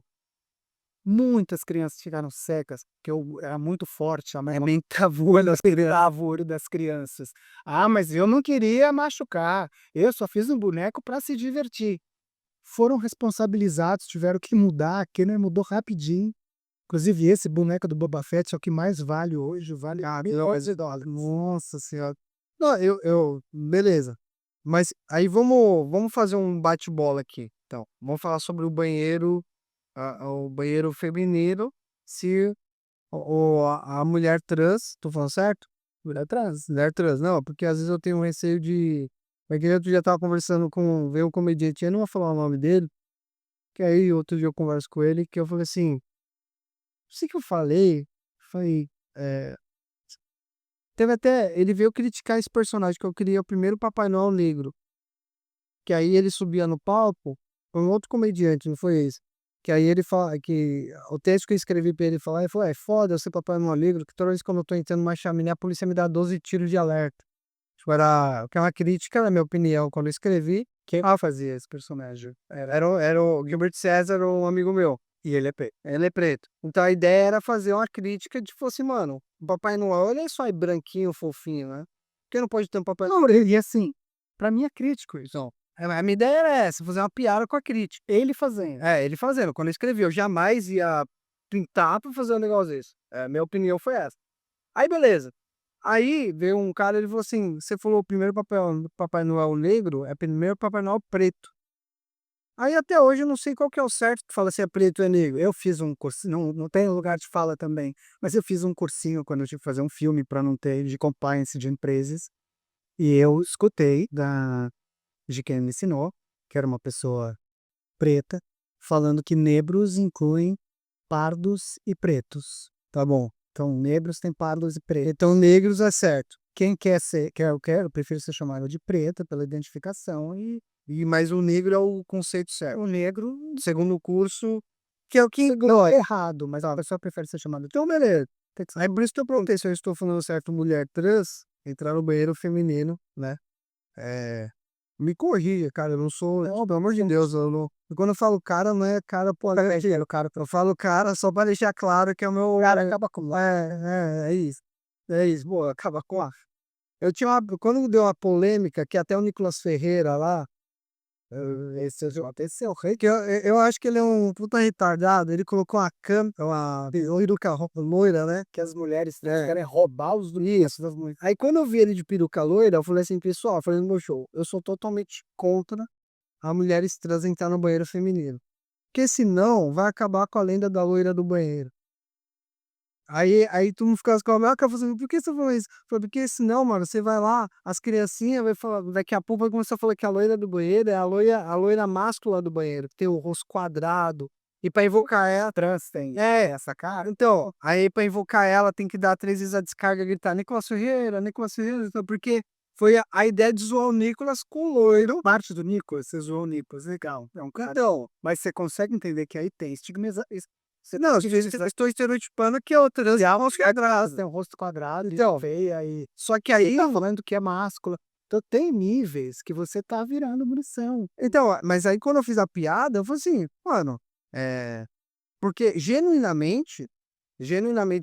Muitas crianças ficaram secas, porque eu era muito forte, a olho das crianças. Ah, mas eu não queria machucar, eu só fiz um boneco para se divertir. Foram responsabilizados, tiveram que mudar, a Kenner mudou rapidinho. Inclusive, esse boneco do Boba Fett é o que mais vale hoje, vale milhões de dólares.
Nossa senhora. Não, beleza. Mas aí vamos fazer um bate-bola aqui. Então, vamos falar sobre o banheiro feminino, se a mulher trans, tô falando certo? Mulher trans, não, porque às vezes eu tenho um receio de. Mas que outro dia tava conversando veio um comediante, eu não vou falar o nome dele, que aí outro dia eu converso com ele, que eu falei assim, não sei o que eu falei, é, teve até, ele veio criticar esse personagem, que eu queria o primeiro Papai Noel negro, que aí ele subia no palco, foi um outro comediante, não foi esse, que aí ele fala, que o texto que eu escrevi pra ele falar, ele falou, é foda eu ser Papai Noel negro, que toda vez que eu tô entrando numa chaminé, a polícia me dá 12 tiros de alerta. Tipo, que é uma crítica, na minha opinião, quando eu escrevi.
Quem fazia esse personagem?
Era o Gilbert César, um amigo meu.
E ele é preto.
Ele é preto. Então a ideia era fazer uma crítica de, fosse, mano, o Papai Noel, ele é só branquinho, fofinho, né? Porque não pode ter um Papai Noel.
Não, e assim, pra mim é crítico isso.
Então, a minha ideia era essa, fazer uma piada com a crítica.
Ele fazendo.
Ele fazendo. Quando eu escrevi, eu jamais ia pintar pra fazer um negócio desse. Minha opinião foi essa. Aí, beleza. Aí veio um cara, ele falou assim, você falou o primeiro Papai Noel negro, é primeiro Papai Noel preto. Aí até hoje eu não sei qual que é o certo que fala se é preto ou é negro.
Eu fiz um cursinho, não tem lugar de fala também, mas eu fiz um cursinho quando eu tive que fazer um filme para não ter de compliance de empresas. E eu escutei de quem me ensinou, que era uma pessoa preta, falando que negros incluem pardos e pretos. Tá bom. Então, negros tem pardos e pretos.
Então negros é certo.
Quem quer ser, eu prefiro ser chamado de preta pela identificação
Mas o negro é o conceito certo.
o negro
Segundo o curso, que é o que.
não é errado, mas a pessoa prefere ser chamada de
Então, beleza.
tem que ser-
Aí por isso que eu perguntei se eu estou falando certo mulher trans, entrar no banheiro feminino, né? Me corrija, cara, eu não sou. Não, pelo amor de Deus, eu não. Quando eu falo cara, não é cara, pô, cara. Eu falo cara só pra deixar claro que é o meu.
Cara, acaba com
É isso. É isso, pô, acaba com a. Eu tinha uma. Quando deu uma polêmica, que até o Nicolas Ferreira lá,
esse aconteceu, rei.
que eu acho que ele é um puta retardado, ele colocou uma peruca loira, né?
Que as mulheres querem roubar os
Isso.
das mulheres.
Aí quando eu vi ele de peruca loira, eu falei assim, pessoal, eu falei no meu show, eu sou totalmente contra a mulheres trans entrar no banheiro feminino. Porque senão vai acabar com a lenda da loira do banheiro. Aí tu não fica com a cara falando, por que você falou isso? Eu falei, porque senão, mano, você vai lá, as criancinhas vai falar, daqui a pouco vai começar a falar que a loira do banheiro é a loira máscula do banheiro, que tem o rosto quadrado. E pra invocar ela.
Trans tem
Essa cara. Então, aí pra invocar ela tem que dar 3 vezes a descarga e gritar Nicolas Ferreira, então, porque foi a ideia de zoar o Nicolas com o loiro.
parte do Nicolas, você zoou o Nicolas, legal. É um cara.
Então,
Mas você consegue entender que aí tem
não, eu estou estereotipando que é o trans
tem um rosto quadrado,
Então,
feia e
só que aí.
tá falando que é máscula. Então tem níveis que você tá virando munição.
Então, mas aí quando eu fiz a piada, eu falei assim, mano, porque genuinamente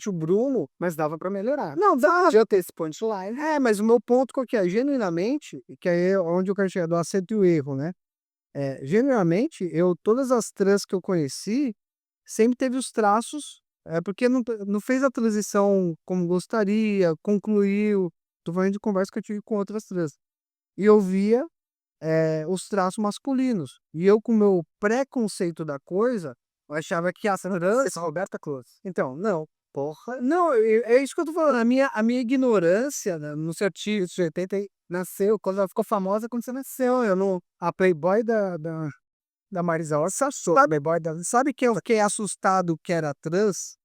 o Bruno.
Mas dava pra melhorar.
Não, dá.
Já ter esse punchline.
Mas o meu ponto qual que é? Genuinamente, que aí é onde eu quero chegar, do acerto e o erro, né? Genuinamente, todas as trans que eu conheci, sempre teve os traços, porque não fez a transição como gostaria, concluiu. Tô falando de conversa que eu tive com outras trans. E eu via os traços masculinos. E eu, com o meu preconceito da coisa, eu achava que a trans.
Roberta Close.
Então, não. Porra, não, é isso que eu tô falando. A minha ignorância, né, no seu artigo de 80 aí, nasceu, quando ela ficou famosa, quando você nasceu. Eu não.
A Playboy da Marisa Hort achou.
Sabe,
Playboy da.
sabe que eu fiquei assustado que era trans?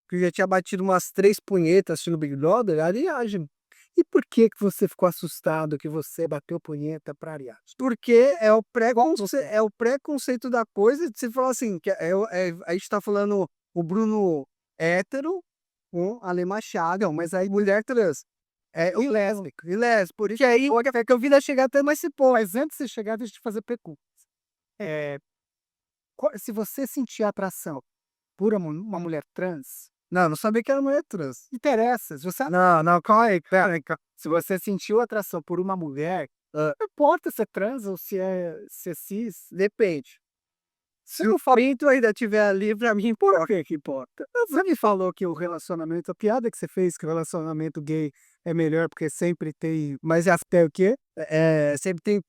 Que eu já tinha batido umas 3 punhetas assistindo Big Brother? Ariagem.
E por que que você ficou assustado que você bateu punheta pra Ariadne?
Porque é o preconceito da coisa de você falar assim, que a gente tá falando o Bruno hétero com a Ale Machado, mas aí mulher trans.
E lésbico.
E lésbico. Por isso que aí é que eu vi chegar até mais esse ponto.
Mas antes de você chegar, deixa eu te fazer pergunta. Se você sentir atração por uma mulher trans,
Não, eu não sabia que era mulher trans.
interessa. Se você,
Não, calma aí, pera aí.
se você sentiu atração por uma mulher, não importa se é trans ou se é cis,
Depende. Se o Fabinho ainda estiver ali, pra mim,
por que importa? Você me falou que o relacionamento, a piada que você fez que o relacionamento gay é melhor porque sempre tem, mas até o quê?
sempre tem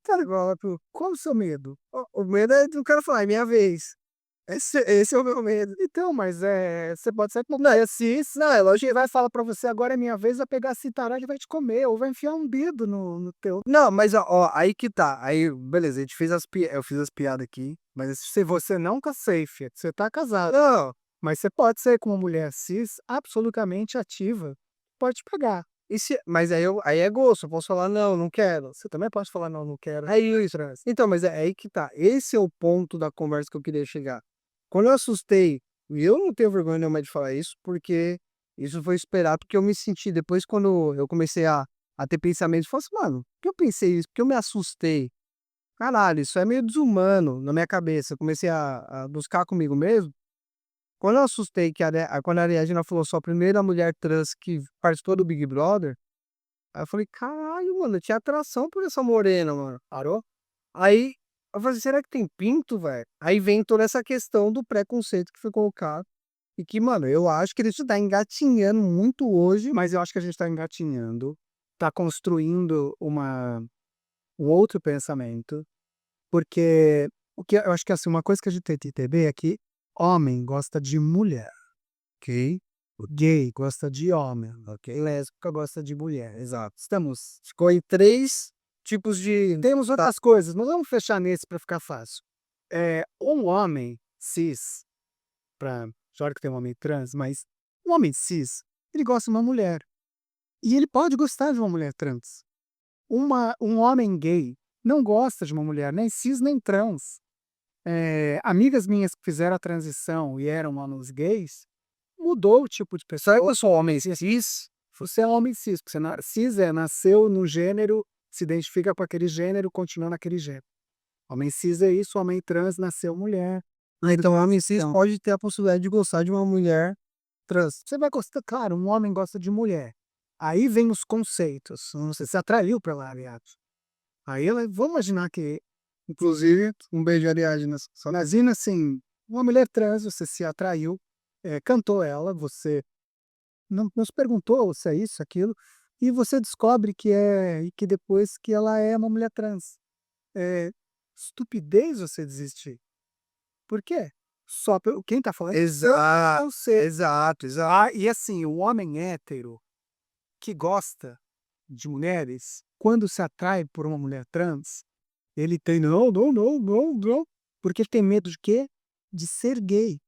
Cara, igual, qual o seu medo?
o medo é do cara falar, é minha vez. Esse é o meu medo.
Então, mas você pode ser como, não, é cis, não, é lógico, ele vai falar pra você, agora é minha vez, vai pegar a cintaralha e vai te comer, ou vai enfiar um dedo no teu.
Não, mas ó, aí que tá. Aí, beleza, a gente fez eu fiz as piadas aqui, mas
Se você nunca safe, você tá casado,
não,
mas você pode ser com uma mulher cis absolutamente ativa, pode te pegar.
mas aí é gosto, eu posso falar, não, não quero.
Você também pode falar, não, não quero.
Aí isso. Então, mas é aí que tá. Esse é o ponto da conversa que eu queria chegar. Quando eu assustei, e eu não tenho vergonha nenhuma de falar isso, porque isso foi esperado, porque eu me senti, depois quando eu comecei a ter pensamentos, eu falei assim, mano, por que eu pensei isso? Por que eu me assustei? Caralho, isso é meio desumano na minha cabeça. Eu comecei a buscar comigo mesmo. Quando eu assustei quando a Ariadna falou, sou a primeira mulher trans que participou do Big Brother, aí eu falei, caralho, mano, eu tinha atração por essa morena, mano.
Parou?
Aí eu falei, será que tem pinto, velho? Aí vem toda essa questão do preconceito que foi colocado. E que, mano, eu acho que isso tá engatinhando muito hoje.
Mas eu acho que a gente tá engatinhando, tá construindo um outro pensamento, porque o que eu acho que assim, uma coisa que a gente tem que entender é que homem gosta de mulher, ok? O gay gosta de homem, ok? Lésbica gosta de mulher, exato.
Ficou em 3 tipos de.
Temos outras coisas, mas vamos fechar nesse para ficar fácil. Um homem cis, claro que tem um homem trans, mas um homem cis, ele gosta de uma mulher. E ele pode gostar de uma mulher trans. Um homem gay não gosta de uma mulher nem cis nem trans. Amigas minhas que fizeram a transição e eram homens gays, mudou o tipo de pessoa.
Eu sou homem cis.
Você é homem cis, porque cis nasceu no gênero, se identifica com aquele gênero, continua naquele gênero. Homem cis é isso, homem trans nasceu mulher.
Então, homem cis pode ter a possibilidade de gostar de uma mulher trans.
Você vai gostar, claro, um homem gosta de mulher. Aí vem os conceitos. Você se atraiu para lá, aliado. Aí vamos imaginar que,
Inclusive, um beijo, Ariadna.
imagina assim, uma mulher trans, você se atraiu, cantou ela, você não se perguntou se é isso, aquilo, e você descobre e que depois que ela é uma mulher trans. É estupidez você desistir. Por quê? Quem tá falando?
Exato, exato.
E assim, o homem hétero que gosta de mulheres, quando se atrai por uma mulher trans, ele tem não, porque ele tem medo de quê? De ser gay.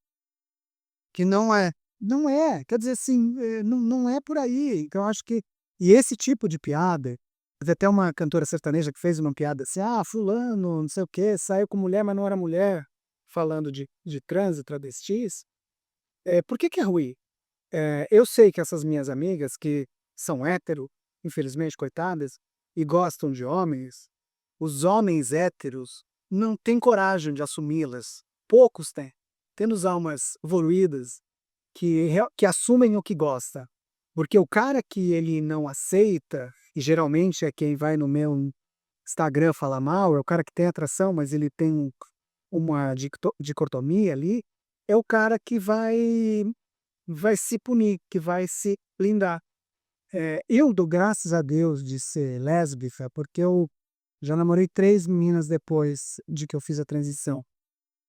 Que não é.
Não é, quer dizer assim, não é por aí. Então eu acho que e esse tipo de piada, teve até uma cantora sertaneja que fez uma piada assim: "Ah, fulano, não sei o quê, saiu com mulher, mas não era mulher", falando de trans e travestis. Por que que é ruim? Eu sei que essas minhas amigas que são hétero, infelizmente, coitadas, e gostam de homens, os homens héteros não têm coragem de assumi-las. Poucos têm. Temos almas evoluídas que assumem o que gosta. Porque o cara que ele não aceita, e geralmente é quem vai no meu Instagram falar mal, é o cara que tem atração, mas ele tem uma dicotomia ali, é o cara que vai se punir, que vai se blindar. Eu dou graças a Deus de ser lésbica, porque eu já namorei 3 meninas depois de que eu fiz a transição.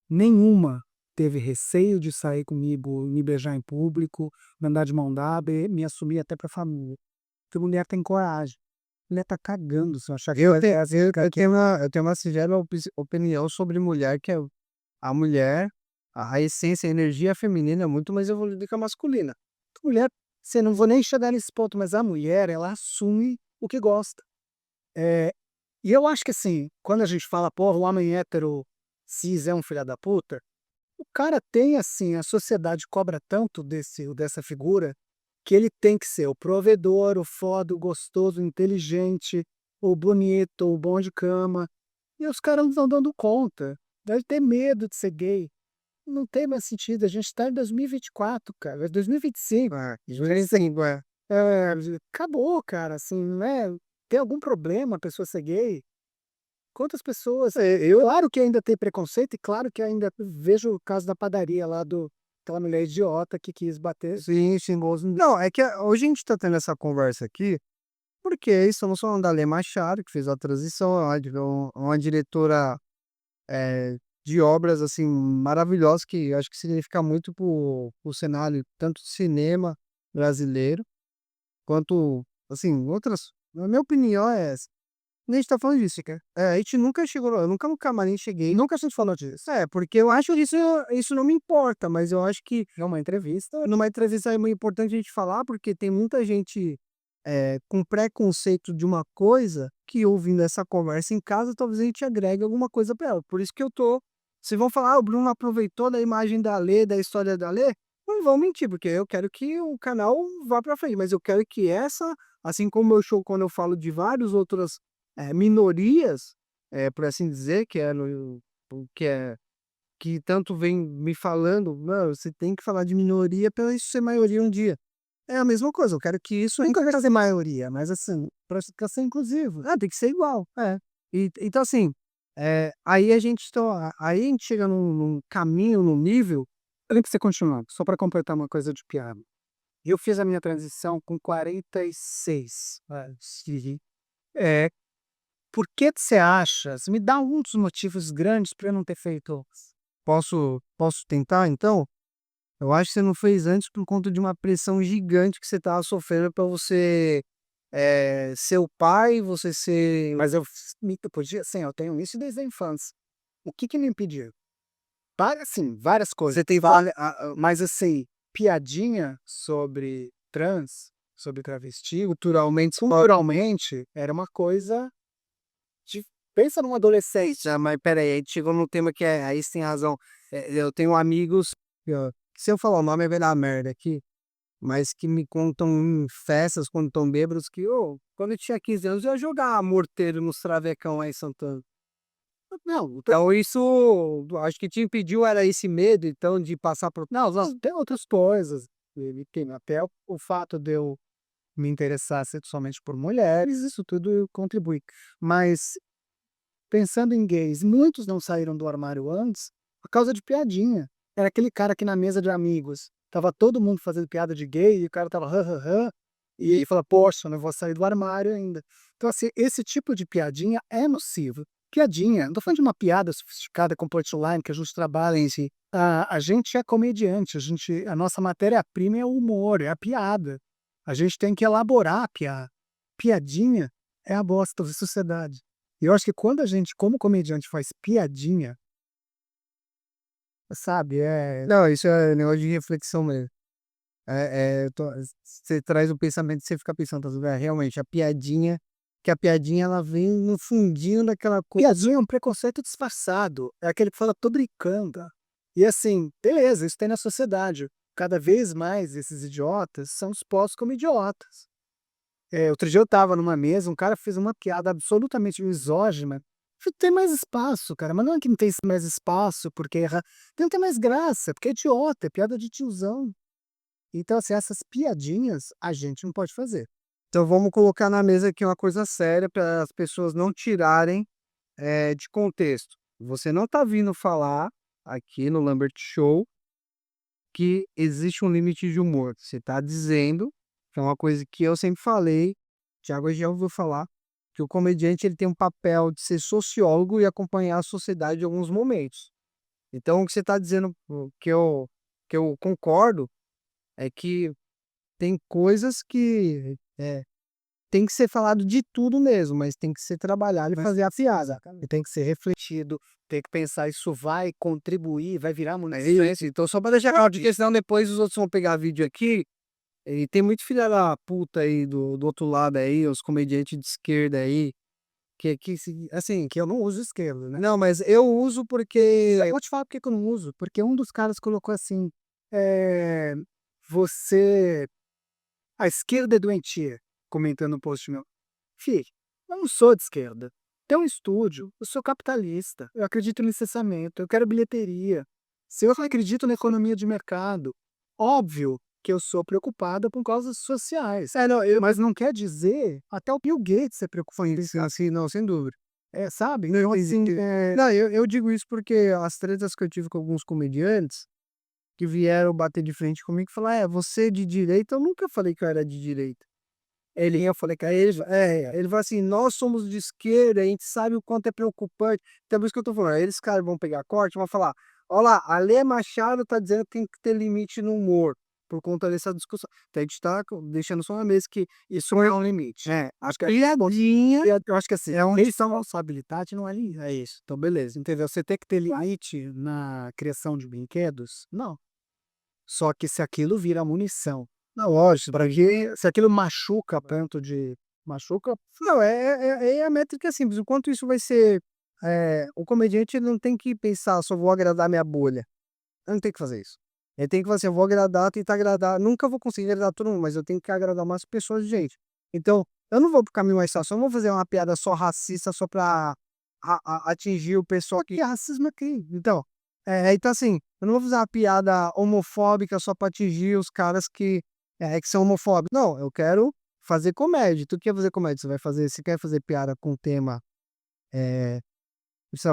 Nenhuma teve receio de sair comigo, me beijar em público, me andar de mão dada e me assumir até pra família. Porque mulher tem coragem. Mulher tá cagando se eu achar que
Eu
vai
tenho,
fazer o que
eu
quer.
tenho uma, eu tenho uma singela opinião sobre mulher, que é a mulher, a essência, a energia feminina é muito mais evoluída que a masculina.
Mulher, você não vou nem chegar nesse ponto, mas a mulher, ela assume o que gosta. E eu acho que assim, quando a gente fala, porra, o homem hétero cis é um filho da puta, o cara tem assim, a sociedade cobra tanto dessa figura que ele tem que ser o provedor, o foda, o gostoso, o inteligente, o bonito, o bom de cama. E os caras não estão dando conta. Deve ter medo de ser gay. Não tem mais sentido. A gente está em 2024, cara. É 2025.
É, sim,
É, acabou, cara. Assim, né? Tem algum problema a pessoa ser gay? Quantas pessoas. Claro que ainda tem preconceito, e claro que ainda vejo o caso da padaria lá do aquela mulher idiota que quis bater.
sim, xingou Não, é que hoje a gente tá tendo essa conversa aqui, porque estamos falando da Lê Machado, que fez a transição, uma diretora de obras, assim, maravilhosas, que acho que significa muito pro cenário, tanto do cinema brasileiro, quanto, assim, outras. Na minha opinião, é essa. A gente tá falando disso, cara. A gente nunca chegou, eu nunca no camarim cheguei.
Nunca a gente falou disso.
Porque eu acho que isso não me importa, mas eu acho que
É uma entrevista.
numa entrevista é muito importante a gente falar, porque tem muita gente com preconceito de uma coisa que, ouvindo essa conversa em casa, talvez a gente agregue alguma coisa para ela. Por isso que eu tô. Se vão falar, o Bruno aproveitou da imagem da Lê, da história da Lê, não vão mentir, porque eu quero que o canal vá para frente, mas eu quero que essa, assim como eu show quando eu falo de várias outras minorias, por assim dizer, que é que tanto vem me falando, não, você tem que falar de minoria para isso ser maioria um dia. É a mesma coisa, eu quero que isso
Nunca vai fazer maioria, mas assim, para ser inclusivo.
tem que ser igual. Então, assim, aí a gente chega num caminho, num nível.
Antes de você continuar, só para completar uma coisa de piada. Eu fiz a minha transição com 46 anos. É, por que você acha? Me dá um dos motivos grandes para eu não ter feito.
Posso tentar, então? Eu acho que você não fez antes por conta de uma pressão gigante que você estava sofrendo para você ser o pai, você ser.
Mas eu podia, sim, eu tenho isso desde a infância. O que me impediu? Assim, várias coisas.
Você tem.
Mas assim, piadinha sobre trans, sobre travesti, culturalmente, era uma coisa de. Pensa num adolescente.
Mas peraí, a gente chegou num tema que aí você tem razão. Eu tenho amigos, que se eu falar o nome vai dar merda aqui, mas que me contam em festas, quando estão bêbados, que quando eu tinha 15 anos eu ia jogar morteiro nos travecão aí em Santana.
Não,
Então isso, acho que te impediu era esse medo, então, de passar por.
não, tem outras coisas. Até o fato de eu me interessar sexualmente por mulheres, isso tudo contribui. Mas, pensando em gays, muitos não saíram do armário antes por causa de piadinha. Era aquele cara que na mesa de amigos, tava todo mundo fazendo piada de gay, e o cara tava e ele fala, poxa, eu não vou sair do armário ainda. Então, assim, esse tipo de piadinha é nocivo. Piadinha, não tô falando de uma piada sofisticada com punchline que a gente trabalha em si. A gente é comediante, a nossa matéria-prima é o humor, é a piada. A gente tem que elaborar a piada. Piadinha é a bosta da sociedade. E eu acho que quando a gente, como comediante, faz piadinha, sabe,
Não, isso é negócio de reflexão mesmo. Você traz o pensamento e você fica pensando, tá, realmente, que a piadinha ela vem no fundinho daquela coisa.
piadinha é um preconceito disfarçado. É aquele que fala, tô brincando. E assim, beleza, isso tem na sociedade. Cada vez mais esses idiotas são expostos como idiotas. Outro dia eu tava numa mesa, um cara fez uma piada absolutamente misógina. Tem mais espaço, cara, mas não é que não tem mais espaço porque não tem mais graça, porque é idiota, é piada de tiozão. Então, assim, essas piadinhas a gente não pode fazer.
Então vamos colocar na mesa aqui uma coisa séria para as pessoas não tirarem de contexto. Você não está vindo falar aqui no Lambert Show que existe um limite de humor. Você está dizendo, que é uma coisa que eu sempre falei, Thiago já ouviu falar, que o comediante ele tem um papel de ser sociólogo e acompanhar a sociedade em alguns momentos. Então o que você tá dizendo que eu concordo é que tem coisas que tem que ser falado de tudo mesmo, mas tem que ser trabalhado e fazer a piada.
E tem que ser refletido, tem que pensar, isso vai contribuir, vai virar
É
munição.
isso, então só pra deixar claro, porque senão depois os outros vão pegar vídeo aqui, e tem muito filha da puta aí do outro lado aí, os comediantes de esquerda aí, assim,
Que eu não uso esquerdo, né?
não, mas eu uso porque
Eu vou te falar porque que eu não uso, porque um dos caras colocou assim, eh, você a esquerda é doentia, comentando um post meu. Filho, eu não sou de esquerda. Tem um estúdio, eu sou capitalista, eu acredito no licenciamento, eu quero bilheteria. Se eu acredito na economia de mercado, óbvio que eu sou preocupada com causas sociais.
não,
Mas não quer dizer, até o Bill Gates é preocupado com isso.
assim, não, sem dúvida.
Sabe?
Não,
Então, assim,
não, eu digo isso porque as tretas que eu tive com alguns comediantes que vieram bater de frente comigo e falar, você é de direita, eu nunca falei que eu era de direita. Eu falei que ele falou assim, nós somos de esquerda, a gente sabe o quanto é preocupante. Então, por isso que eu tô falando, eles caras vão pegar corte, vão falar, olha lá, a Lê Machado tá dizendo que tem que ter limite no humor, por conta dessa discussão. Então, a gente tá deixando só na mesa que isso é um limite.
acho que
Piadinha,
eu acho que assim,
é onde
responsabilidade não é limite. É isso. Então, beleza. Entendeu? Você tem que ter limite na criação de brinquedos? Não. Só que se aquilo vira munição,
não, lógico,
se aquilo machuca a ponto de. Machuca?
não, é a métrica simples. O quanto isso vai ser. O comediante ele não tem que pensar, só vou agradar minha bolha. Eu não tenho que fazer isso. Ele tem que fazer assim, eu vou agradar, tentar agradar. Nunca vou conseguir agradar todo mundo, mas eu tenho que agradar mais pessoas, gente. Então, eu não vou pro caminho mais fácil. Eu não vou fazer uma piada só racista só pra atingir o pessoal que é racismo aqui. Então assim, eu não vou fazer uma piada homofóbica só pra atingir os caras que são homofóbicos. Não, eu quero fazer comédia. Tu quer fazer comédia? Você quer fazer piada com tema.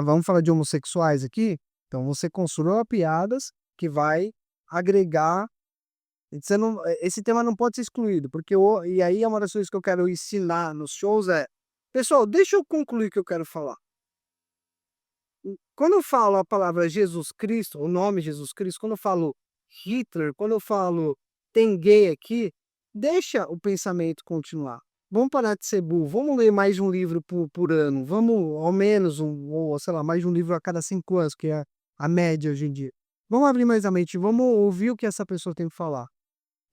Vamos falar de homossexuais aqui? Então você construa piadas que vai agregar. Esse tema não pode ser excluído, porque e aí é uma das coisas que eu quero ensinar nos shows pessoal, deixa eu concluir o que eu quero falar. Quando eu falo a palavra Jesus Cristo, o nome Jesus Cristo, quando eu falo Hitler, quando eu falo tem gay aqui, deixa o pensamento continuar. Vamos parar de ser burro, vamos ler mais de um livro por ano, vamos ao menos ou sei lá, mais de um livro a cada 5 anos, que é a média hoje em dia. Vamos abrir mais a mente, vamos ouvir o que essa pessoa tem para falar.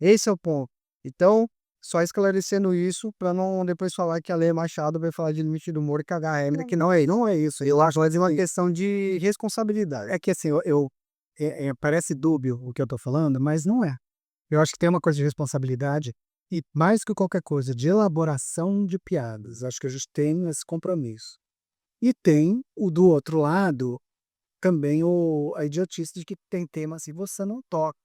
Esse é o ponto. Então, só esclarecendo isso, para não depois falar que a Lei Machado vai falar de limite do humor e cagar a regra, que não é isso. Eu acho mais uma questão de responsabilidade.
É que assim, parece dúbio o que eu tô falando, mas não é. Eu acho que tem uma coisa de responsabilidade e, mais que qualquer coisa, de elaboração de piadas. Acho que a gente tem esse compromisso. E tem o do outro lado também a idiotice de que tem tema assim, você não toca.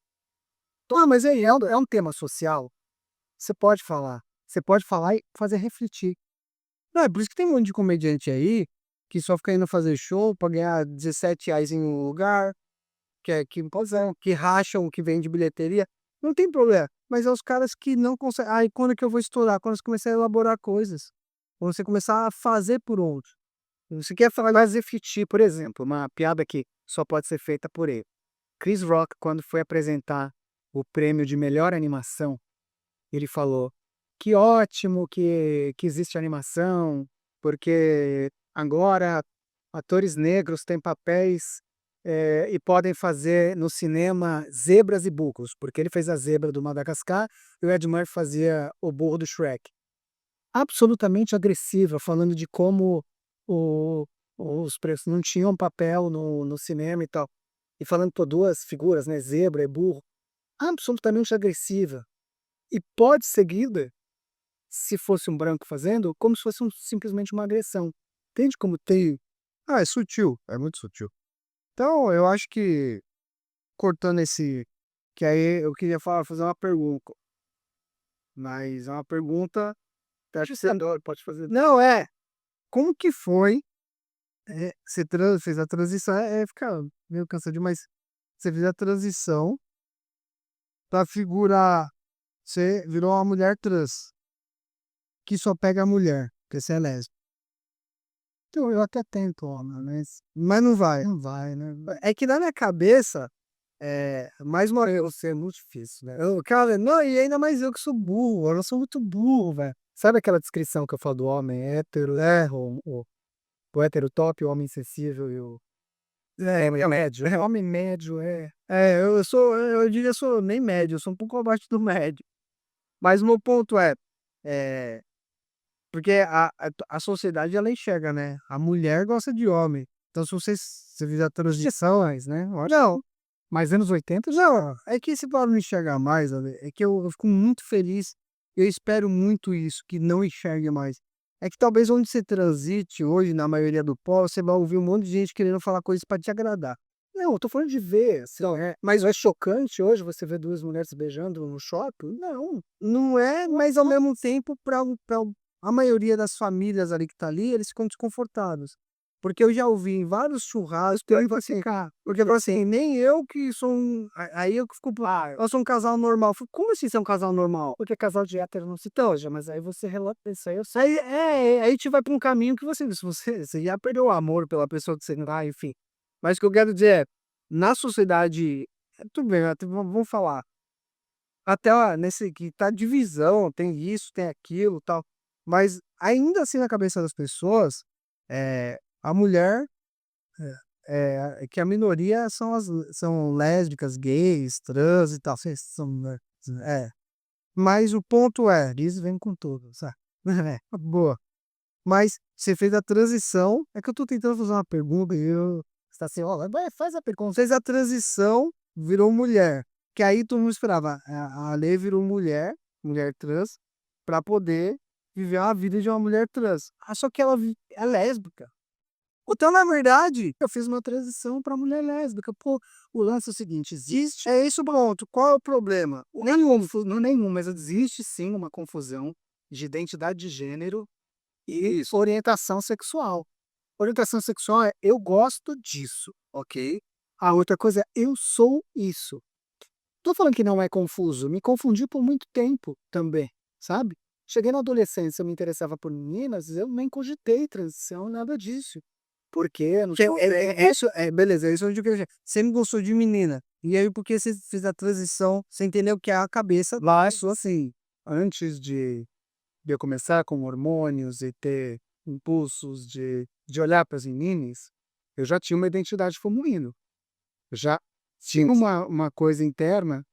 Mas aí é um tema social. Você pode falar. Você pode falar e fazer refletir.
Não, é por isso que tem um monte de comediante aí que só fica indo fazer show para ganhar R$ 17 em um lugar, que racham, que vende bilheteria. Não tem problema. Mas é os caras que não conseguem. Aí quando que eu vou estourar? Quando você começar a elaborar coisas. Quando você começar a fazer por onde.
Você quer falar mais refletir, por exemplo, uma piada que só pode ser feita por ele. Chris Rock, quando foi apresentar o prêmio de melhor animação, ele falou: que ótimo que existe animação, porque agora atores negros têm papéis e podem fazer no cinema zebras e burros, porque ele fez a zebra do Madagascar e o Ed Murphy fazia o burro do Shrek. Absolutamente agressiva, falando de como o- os preços não tinham papel no cinema e tal. E falando por duas figuras, né, zebra e burro, absolutamente agressiva. E pode seguida, se fosse um branco fazendo, como se fosse simplesmente uma agressão. Entende como tem.
É sutil, é muito sutil. Então, eu acho que, cortando esse. Que aí eu queria fazer uma pergunta. Mas é uma pergunta. Acho que você.
Pode fazer.
Não, como que foi? Você fez a transição, fica meio cansadinho, mas você fez a transição pra figurar. Você virou uma mulher trans, que só pega a mulher, porque você é lésbica.
Então, eu até tento,
Mas não vai.
não vai, né?
É que na minha cabeça, mais uma vez,
Você é muito difícil, né?
cara, não, e ainda mais eu que sou burro, eu sou muito burro, velho.
Sabe aquela descrição que eu falo do homem hétero, o hétero top, o homem insensível e o médio? O homem médio
Eu diria, eu sou nem médio, eu sou um pouco abaixo do médio. Mas o meu ponto é, porque a sociedade ela enxerga, né? A mulher gosta de homem. Então, se fizer a transição,
exceções, né?
não,
Mas anos 80 já.
não, é que se para não enxergar mais, Ale, é que eu fico muito feliz. Eu espero muito isso, que não enxergue mais. É que talvez onde você transite hoje, na maioria do povo, você vai ouvir um monte de gente querendo falar coisas para te agradar.
Não, eu tô falando de ver, assim,
Então,
mas é chocante hoje você ver duas mulheres se beijando no shopping? Não.
não é, mas ao mesmo tempo, para a maioria das famílias ali que tá ali, eles ficam desconfortáveis. Porque eu já ouvi em vários churrascos,
Tem
tipo
que
assim,
ficar.
porque assim, nem eu que sou aí eu que fico, eu sou um casal normal. Eu falo, como assim ser um casal normal?
Porque casal de hétero não se toja, mas aí você relata isso aí, eu sei.
Aí a gente vai para um caminho que você já perdeu o amor pela pessoa que você não vai, enfim. Mas o que eu quero dizer é, na sociedade, tudo bem, vamos falar, até ó, nesse que tá divisão, tem isso, tem aquilo, tal. Mas ainda assim na cabeça das pessoas, a mulher, que a minoria são lésbicas, gays, trans e tal. Vocês são, né, é. Mas o ponto é, eles vêm com tudo, sabe? Boa. Mas você fez a transição, é que eu tô tentando fazer uma pergunta e eu
Você tá assim, ó, faz a pergunta.
fez a transição, virou mulher. Que aí todo mundo esperava. A Lei virou mulher, mulher trans, pra poder viver a vida de uma mulher trans. Só que ela é lésbica. Então, na verdade,
Eu fiz uma transição pra mulher lésbica. Pô, o lance é o seguinte, existe.
é isso, pronto. Qual é o problema?
Nenhum, mas existe sim uma confusão de identidade de gênero e
Isso.
orientação sexual. Orientação sexual é eu gosto disso, ok? A outra coisa é eu sou isso. Tô falando que não é confuso, me confundi por muito tempo também, sabe? Cheguei na adolescência, eu me interessava por meninas, eu nem cogitei transição, nada disso. Porque eu não sou.
Beleza, é isso onde eu quero chegar. Você não gostou de menina. E aí, por que você fez a transição? Você entendeu que é a cabeça da
Lá,
pessoa
assim, antes de eu começar com hormônios e ter impulsos de olhar para as meninas, eu já tinha uma identidade feminina. Eu já tinha uma coisa interna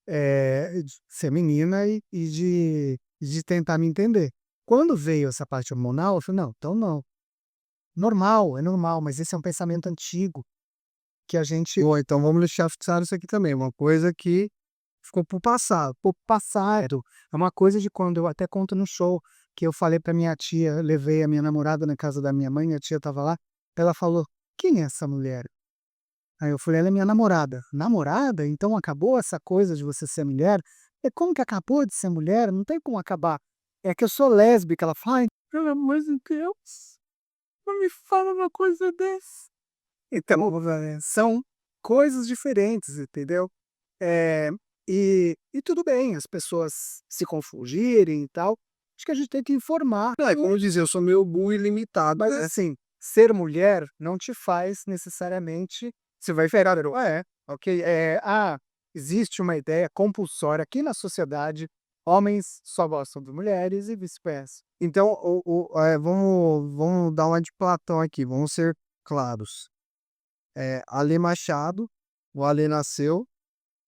de ser menina e de tentar me entender. Quando veio essa parte hormonal, eu falei, não, então não. Normal, é normal, mas esse é um pensamento antigo que a gente.
Bom, então vamos deixar fixado isso aqui também. Uma coisa que ficou pro passado.
Pô, passado. É uma coisa de quando eu até conto no show que eu falei pra minha tia, levei a minha namorada na casa da minha mãe, a tia tava lá, ela falou: "Quem é essa mulher?" Aí eu falei: "Ela é minha namorada." "Namorada? Então acabou essa coisa de você ser mulher?" É como que acabou de ser mulher? Não tem como acabar. É que eu sou lésbica. Ela fala: "Ai, pelo amor de Deus, não me fala uma coisa dessa." Então, são coisas diferentes, entendeu? Eh, e tudo bem as pessoas se confundirem e tal, acho que a gente tem que informar.
Como eu dizia, eu sou meio burro ilimitado,
Mas
né?
assim, ser mulher não te faz necessariamente você vai virar herói, ok? Existe uma ideia compulsória aqui na sociedade, homens só gostam de mulheres e vice-versa.
Então, vamos dar uma de Platão aqui, vamos ser claros. Ale Machado, o Ale nasceu,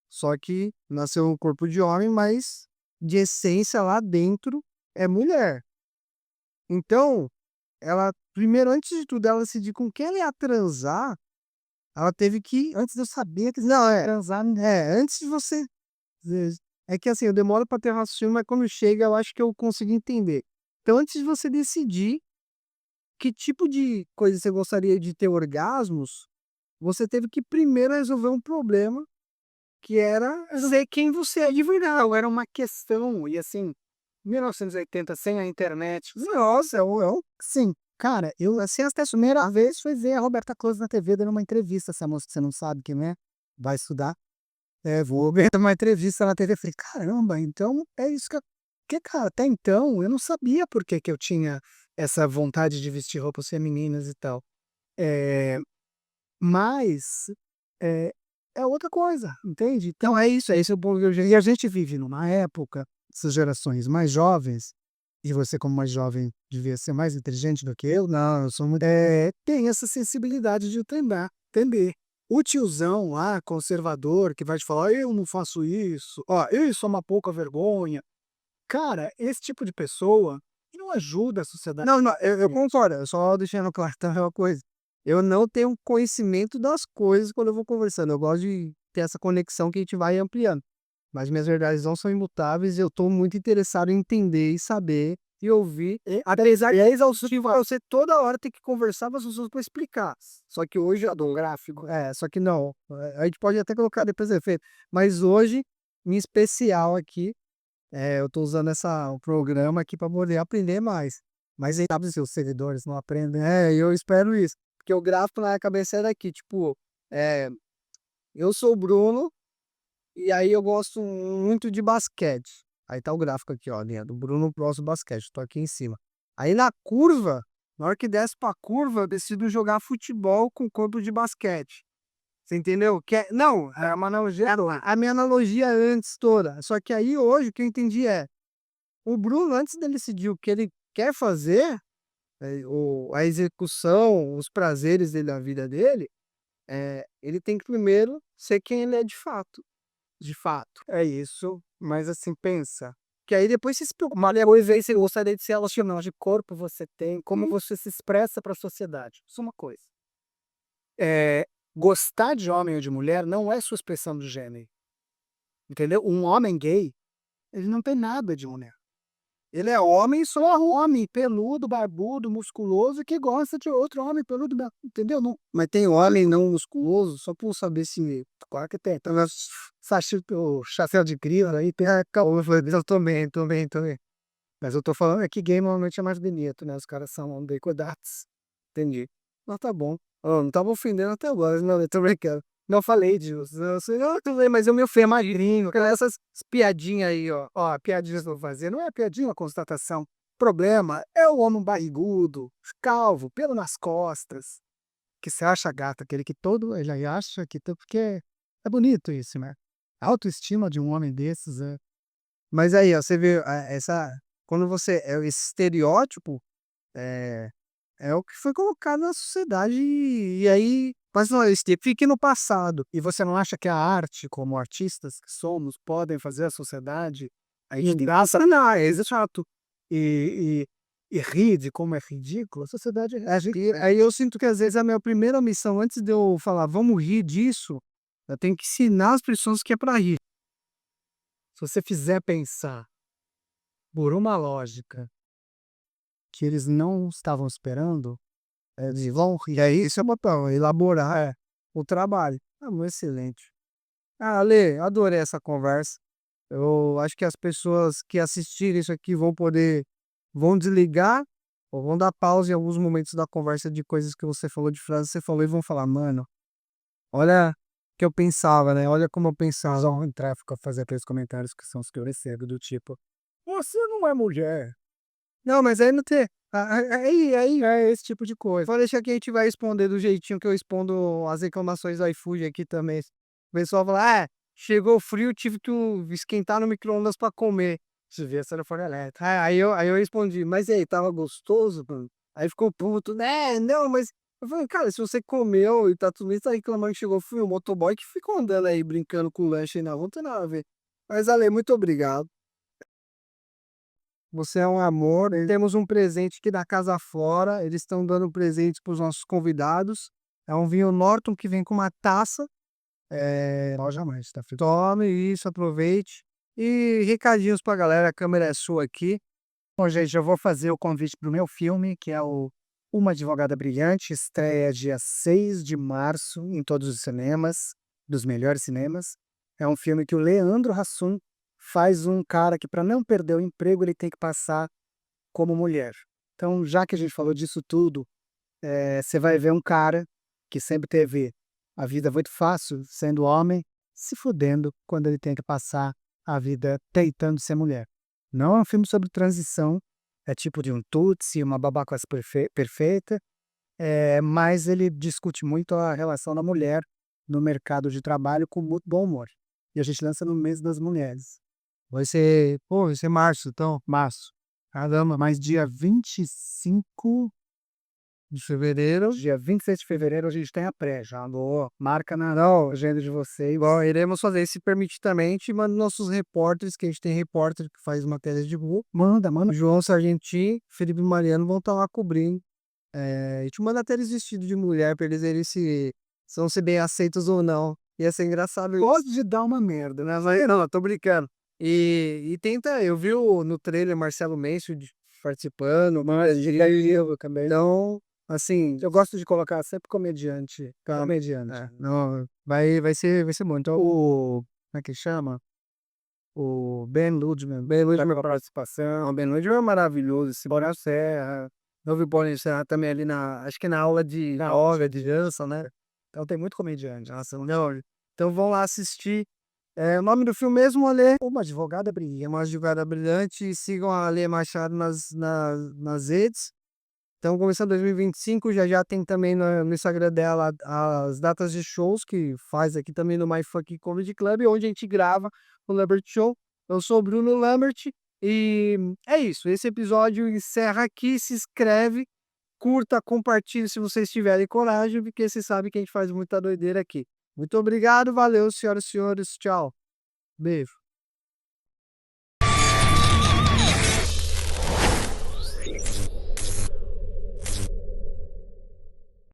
só que nasceu no corpo de homem, mas de essência lá dentro é mulher. Então, ela, primeiro, antes de tudo, ela decidir com quem ela ia transar, ela teve que, antes de eu saber, não,
Transar
antes de você. É que assim, eu demoro para ter raciocínio, mas quando chega, eu acho que eu consigo entender. Então, antes de você decidir que tipo de coisa você gostaria de ter orgasmos, você teve que primeiro resolver um problema, que era
ser quem você é de verdade. Era uma questão, e assim, 1980, sem a internet.
nossa,
Sim, cara, eu assim, até a primeira vez foi ver a Roberta Close na TV dando uma entrevista, essa moça que você não sabe quem é, vai estudar. Vou ver uma entrevista na TV, falei, caramba, então é isso cara, até então eu não sabia por que que eu tinha
essa vontade de vestir roupas femininas e tal. Eh, mas é, é outra coisa, entende? Então é isso, o ponto que e a gente vive numa época, essas gerações mais jovens, e você como mais jovem devia ser mais inteligente do que eu,
Não, eu sou muito.
tem essa sensibilidade de entender. O tiozão lá, conservador, que vai te falar: "Eu não faço isso. Ó, isso é uma pouca vergonha". Cara, esse tipo de pessoa não ajuda a sociedade.
Não, não, eu concordo, eu só deixando claro também uma coisa, eu não tenho conhecimento das coisas quando eu vou conversando, eu gosto de ter essa conexão que a gente vai ampliando, mas minhas verdades não são imutáveis e eu estou muito interessado em entender e saber e ouvir, apesar
E
de
é exaustivo.
você toda hora ter que conversar com as pessoas para explicar, só que hoje eu dou um gráfico, só que não, a gente pode até colocar depois efeito, mas hoje, em especial aqui, eu estou usando o programa aqui para poder aprender mais. Mas aí sabe se os seguidores não aprendem? Eu espero isso. Porque o gráfico na minha cabeça era aqui, tipo, eh, eu sou o Bruno e aí eu gosto muito de basquete. Aí tá o gráfico aqui, ó, linha do Bruno gosta do basquete, tô aqui em cima. Aí na curva, na hora que desce pra curva, eu decido jogar futebol com corpo de basquete. Você entendeu? Não, é uma analogia. A minha analogia é antes toda. Só que aí hoje o que eu entendi o Bruno, antes dele decidir o que ele quer fazer, a execução, os prazeres dele na vida dele, ele tem que primeiro ser quem ele é de fato. De fato.
É isso, mas assim, pensa.
Que aí depois você se preocupa.
Uma coisa aí, você gostaria de ser relacionado de corpo você tem, como você se expressa para a sociedade. Isso é uma coisa. Gostar de homem ou de mulher não é sua expressão do gênero. Entendeu? Um homem gay, ele não tem nada de mulher. Ele é homem, só homem, peludo, barbudo, musculoso, que gosta de outro homem peludo, entendeu? Não,
Mas tem homem não musculoso, só por saber se.
claro que tem. Então, o chapéu de grilo aí, tem a
Eu também.
mas eu tô falando é que gay normalmente é mais bonito, né? Os caras são decodados.
Entendi.
Mas tá bom.
Eu não tava ofendendo até agora, não, eu tô brincando.
Não falei disso.
Eu sei, não, tudo bem, mas eu me ofendo, magrinho, essas piadinhas aí, ó.
Ó, a piadinha que eu vou fazer não é piadinha, é uma constatação. O problema é o homem barrigudo, calvo, pelo nas costas, que você acha gato, aquele que todo ele acha que porque é bonito isso, né? A autoestima de um homem desses é.
Mas aí, ó, você vê, quando você, esse estereótipo, é, é o que foi colocado na sociedade e aí, mas não, esse fique no passado.
E você não acha que a arte, como artistas que somos, podem fazer a sociedade a gente
Não, é exato.
e rir de como é ridículo? A sociedade
E aí eu sinto que às vezes a minha primeira missão, antes de eu falar, vamos rir disso, eu tenho que ensinar as pessoas que é pra rir.
se você fizer pensar por uma lógica que eles não estavam esperando,
E aí, isso é papel, elaborar o trabalho. Ah, muito excelente. Ah, Ale, adorei essa conversa. Eu acho que as pessoas que assistirem isso aqui vão desligar ou vão dar pausa em alguns momentos da conversa de coisas que você falou, de frases que você falou e vão falar, mano, olha o que eu pensava, né? Olha como eu pensava.
só um tráfico a fazer aqueles comentários que são os que eu recebo, do tipo, você não é mulher.
Não, mas aí não tem. Aí
É esse tipo de coisa.
pode deixar que a gente vai responder do jeitinho que eu respondo as reclamações do iFood aqui também. O pessoal fala, chegou frio, tive que esquentar no micro-ondas pra comer.
Se vê essa for elétrica.
Aí eu respondi, mas e aí, tava gostoso, mano? Aí ficou puto, né? Não, mas. Eu falei, cara, se você comeu e tá tudo bem, você tá reclamando que chegou frio, o motoboy que ficou andando aí brincando com o lanche aí na rua, não tem nada a ver. Mas, Ale, muito obrigado. Você é um amor. Temos um presente aqui da Casa Fora. Eles estão dando presentes para os nossos convidados. É um vinho Norton que vem com uma taça.
Loja mais, tá frito.
Tome isso, aproveite. E recadinhos pra galera, a câmera é sua aqui.
Bom, gente, eu vou fazer o convite pro meu filme, que é o Uma Advogada Brilhante, estreia dia 6 de março em todos os cinemas, dos melhores cinemas. É um filme que o Leandro Hassum faz um cara que, para não perder o emprego, ele tem que passar como mulher. Então, já que a gente falou disso tudo, você vai ver um cara que sempre teve a vida muito fácil, sendo homem, se fudendo quando ele tem que passar a vida tentando ser mulher. Não é um filme sobre transição,
é tipo de um Tutsi, uma babá quase perfeita, mas ele discute muito a relação da mulher no mercado de trabalho com muito bom humor. E a gente lança no mês das mulheres,
Vai ser março, então.
março.
Caramba,
Mas dia 25,
de fevereiro.
dia 26 de fevereiro, a gente tem a pré. Já alô, marca na agenda de vocês.
Bom, iremos fazer, se permitir também, te manda nossos repórteres, que a gente tem repórter que faz matérias de rua.
Manda.
O João Sargentin, Felipe e Mariano vão estar lá cobrindo. E te manda até eles vestidos de mulher pra eles verem se são se bem aceitos ou não. Ia ser engraçado isso.
Pode dar uma merda, né?
Mas não, eu tô brincando. E tenta, eu vi no trailer Marcelo Mansfield participando,
Mas eu também.
então, assim,
Eu gosto de colocar sempre comediante. Comediante.
não, vai ser bom. Então, como é que chama? O Ben Ludman. Ben Ludman com a participação. O Ben Ludman é maravilhoso. Esse Bonnie Serra. Eu vi Bonnie Serra também ali acho que na aula de yoga, de dança, né?
Então tem muito comediante.
Nossa, não. Então vão lá assistir. O nome do filme mesmo, Alê?
Uma advogada brilhante.
É uma jogada brilhante. E sigam a Alê Machado nas redes. Então, começando 2025, já tem também no Instagram dela as datas de shows que faz aqui também no My Funk Comedy Club, onde a gente grava o Lambert Show. Eu sou o Bruno Lambert e é isso. Esse episódio encerra aqui. Se inscreve, curta, compartilhe se vocês tiverem coragem, porque você sabe que a gente faz muita doideira aqui. Muito obrigado, valeu, senhoras e senhores. Tchau. Beijo.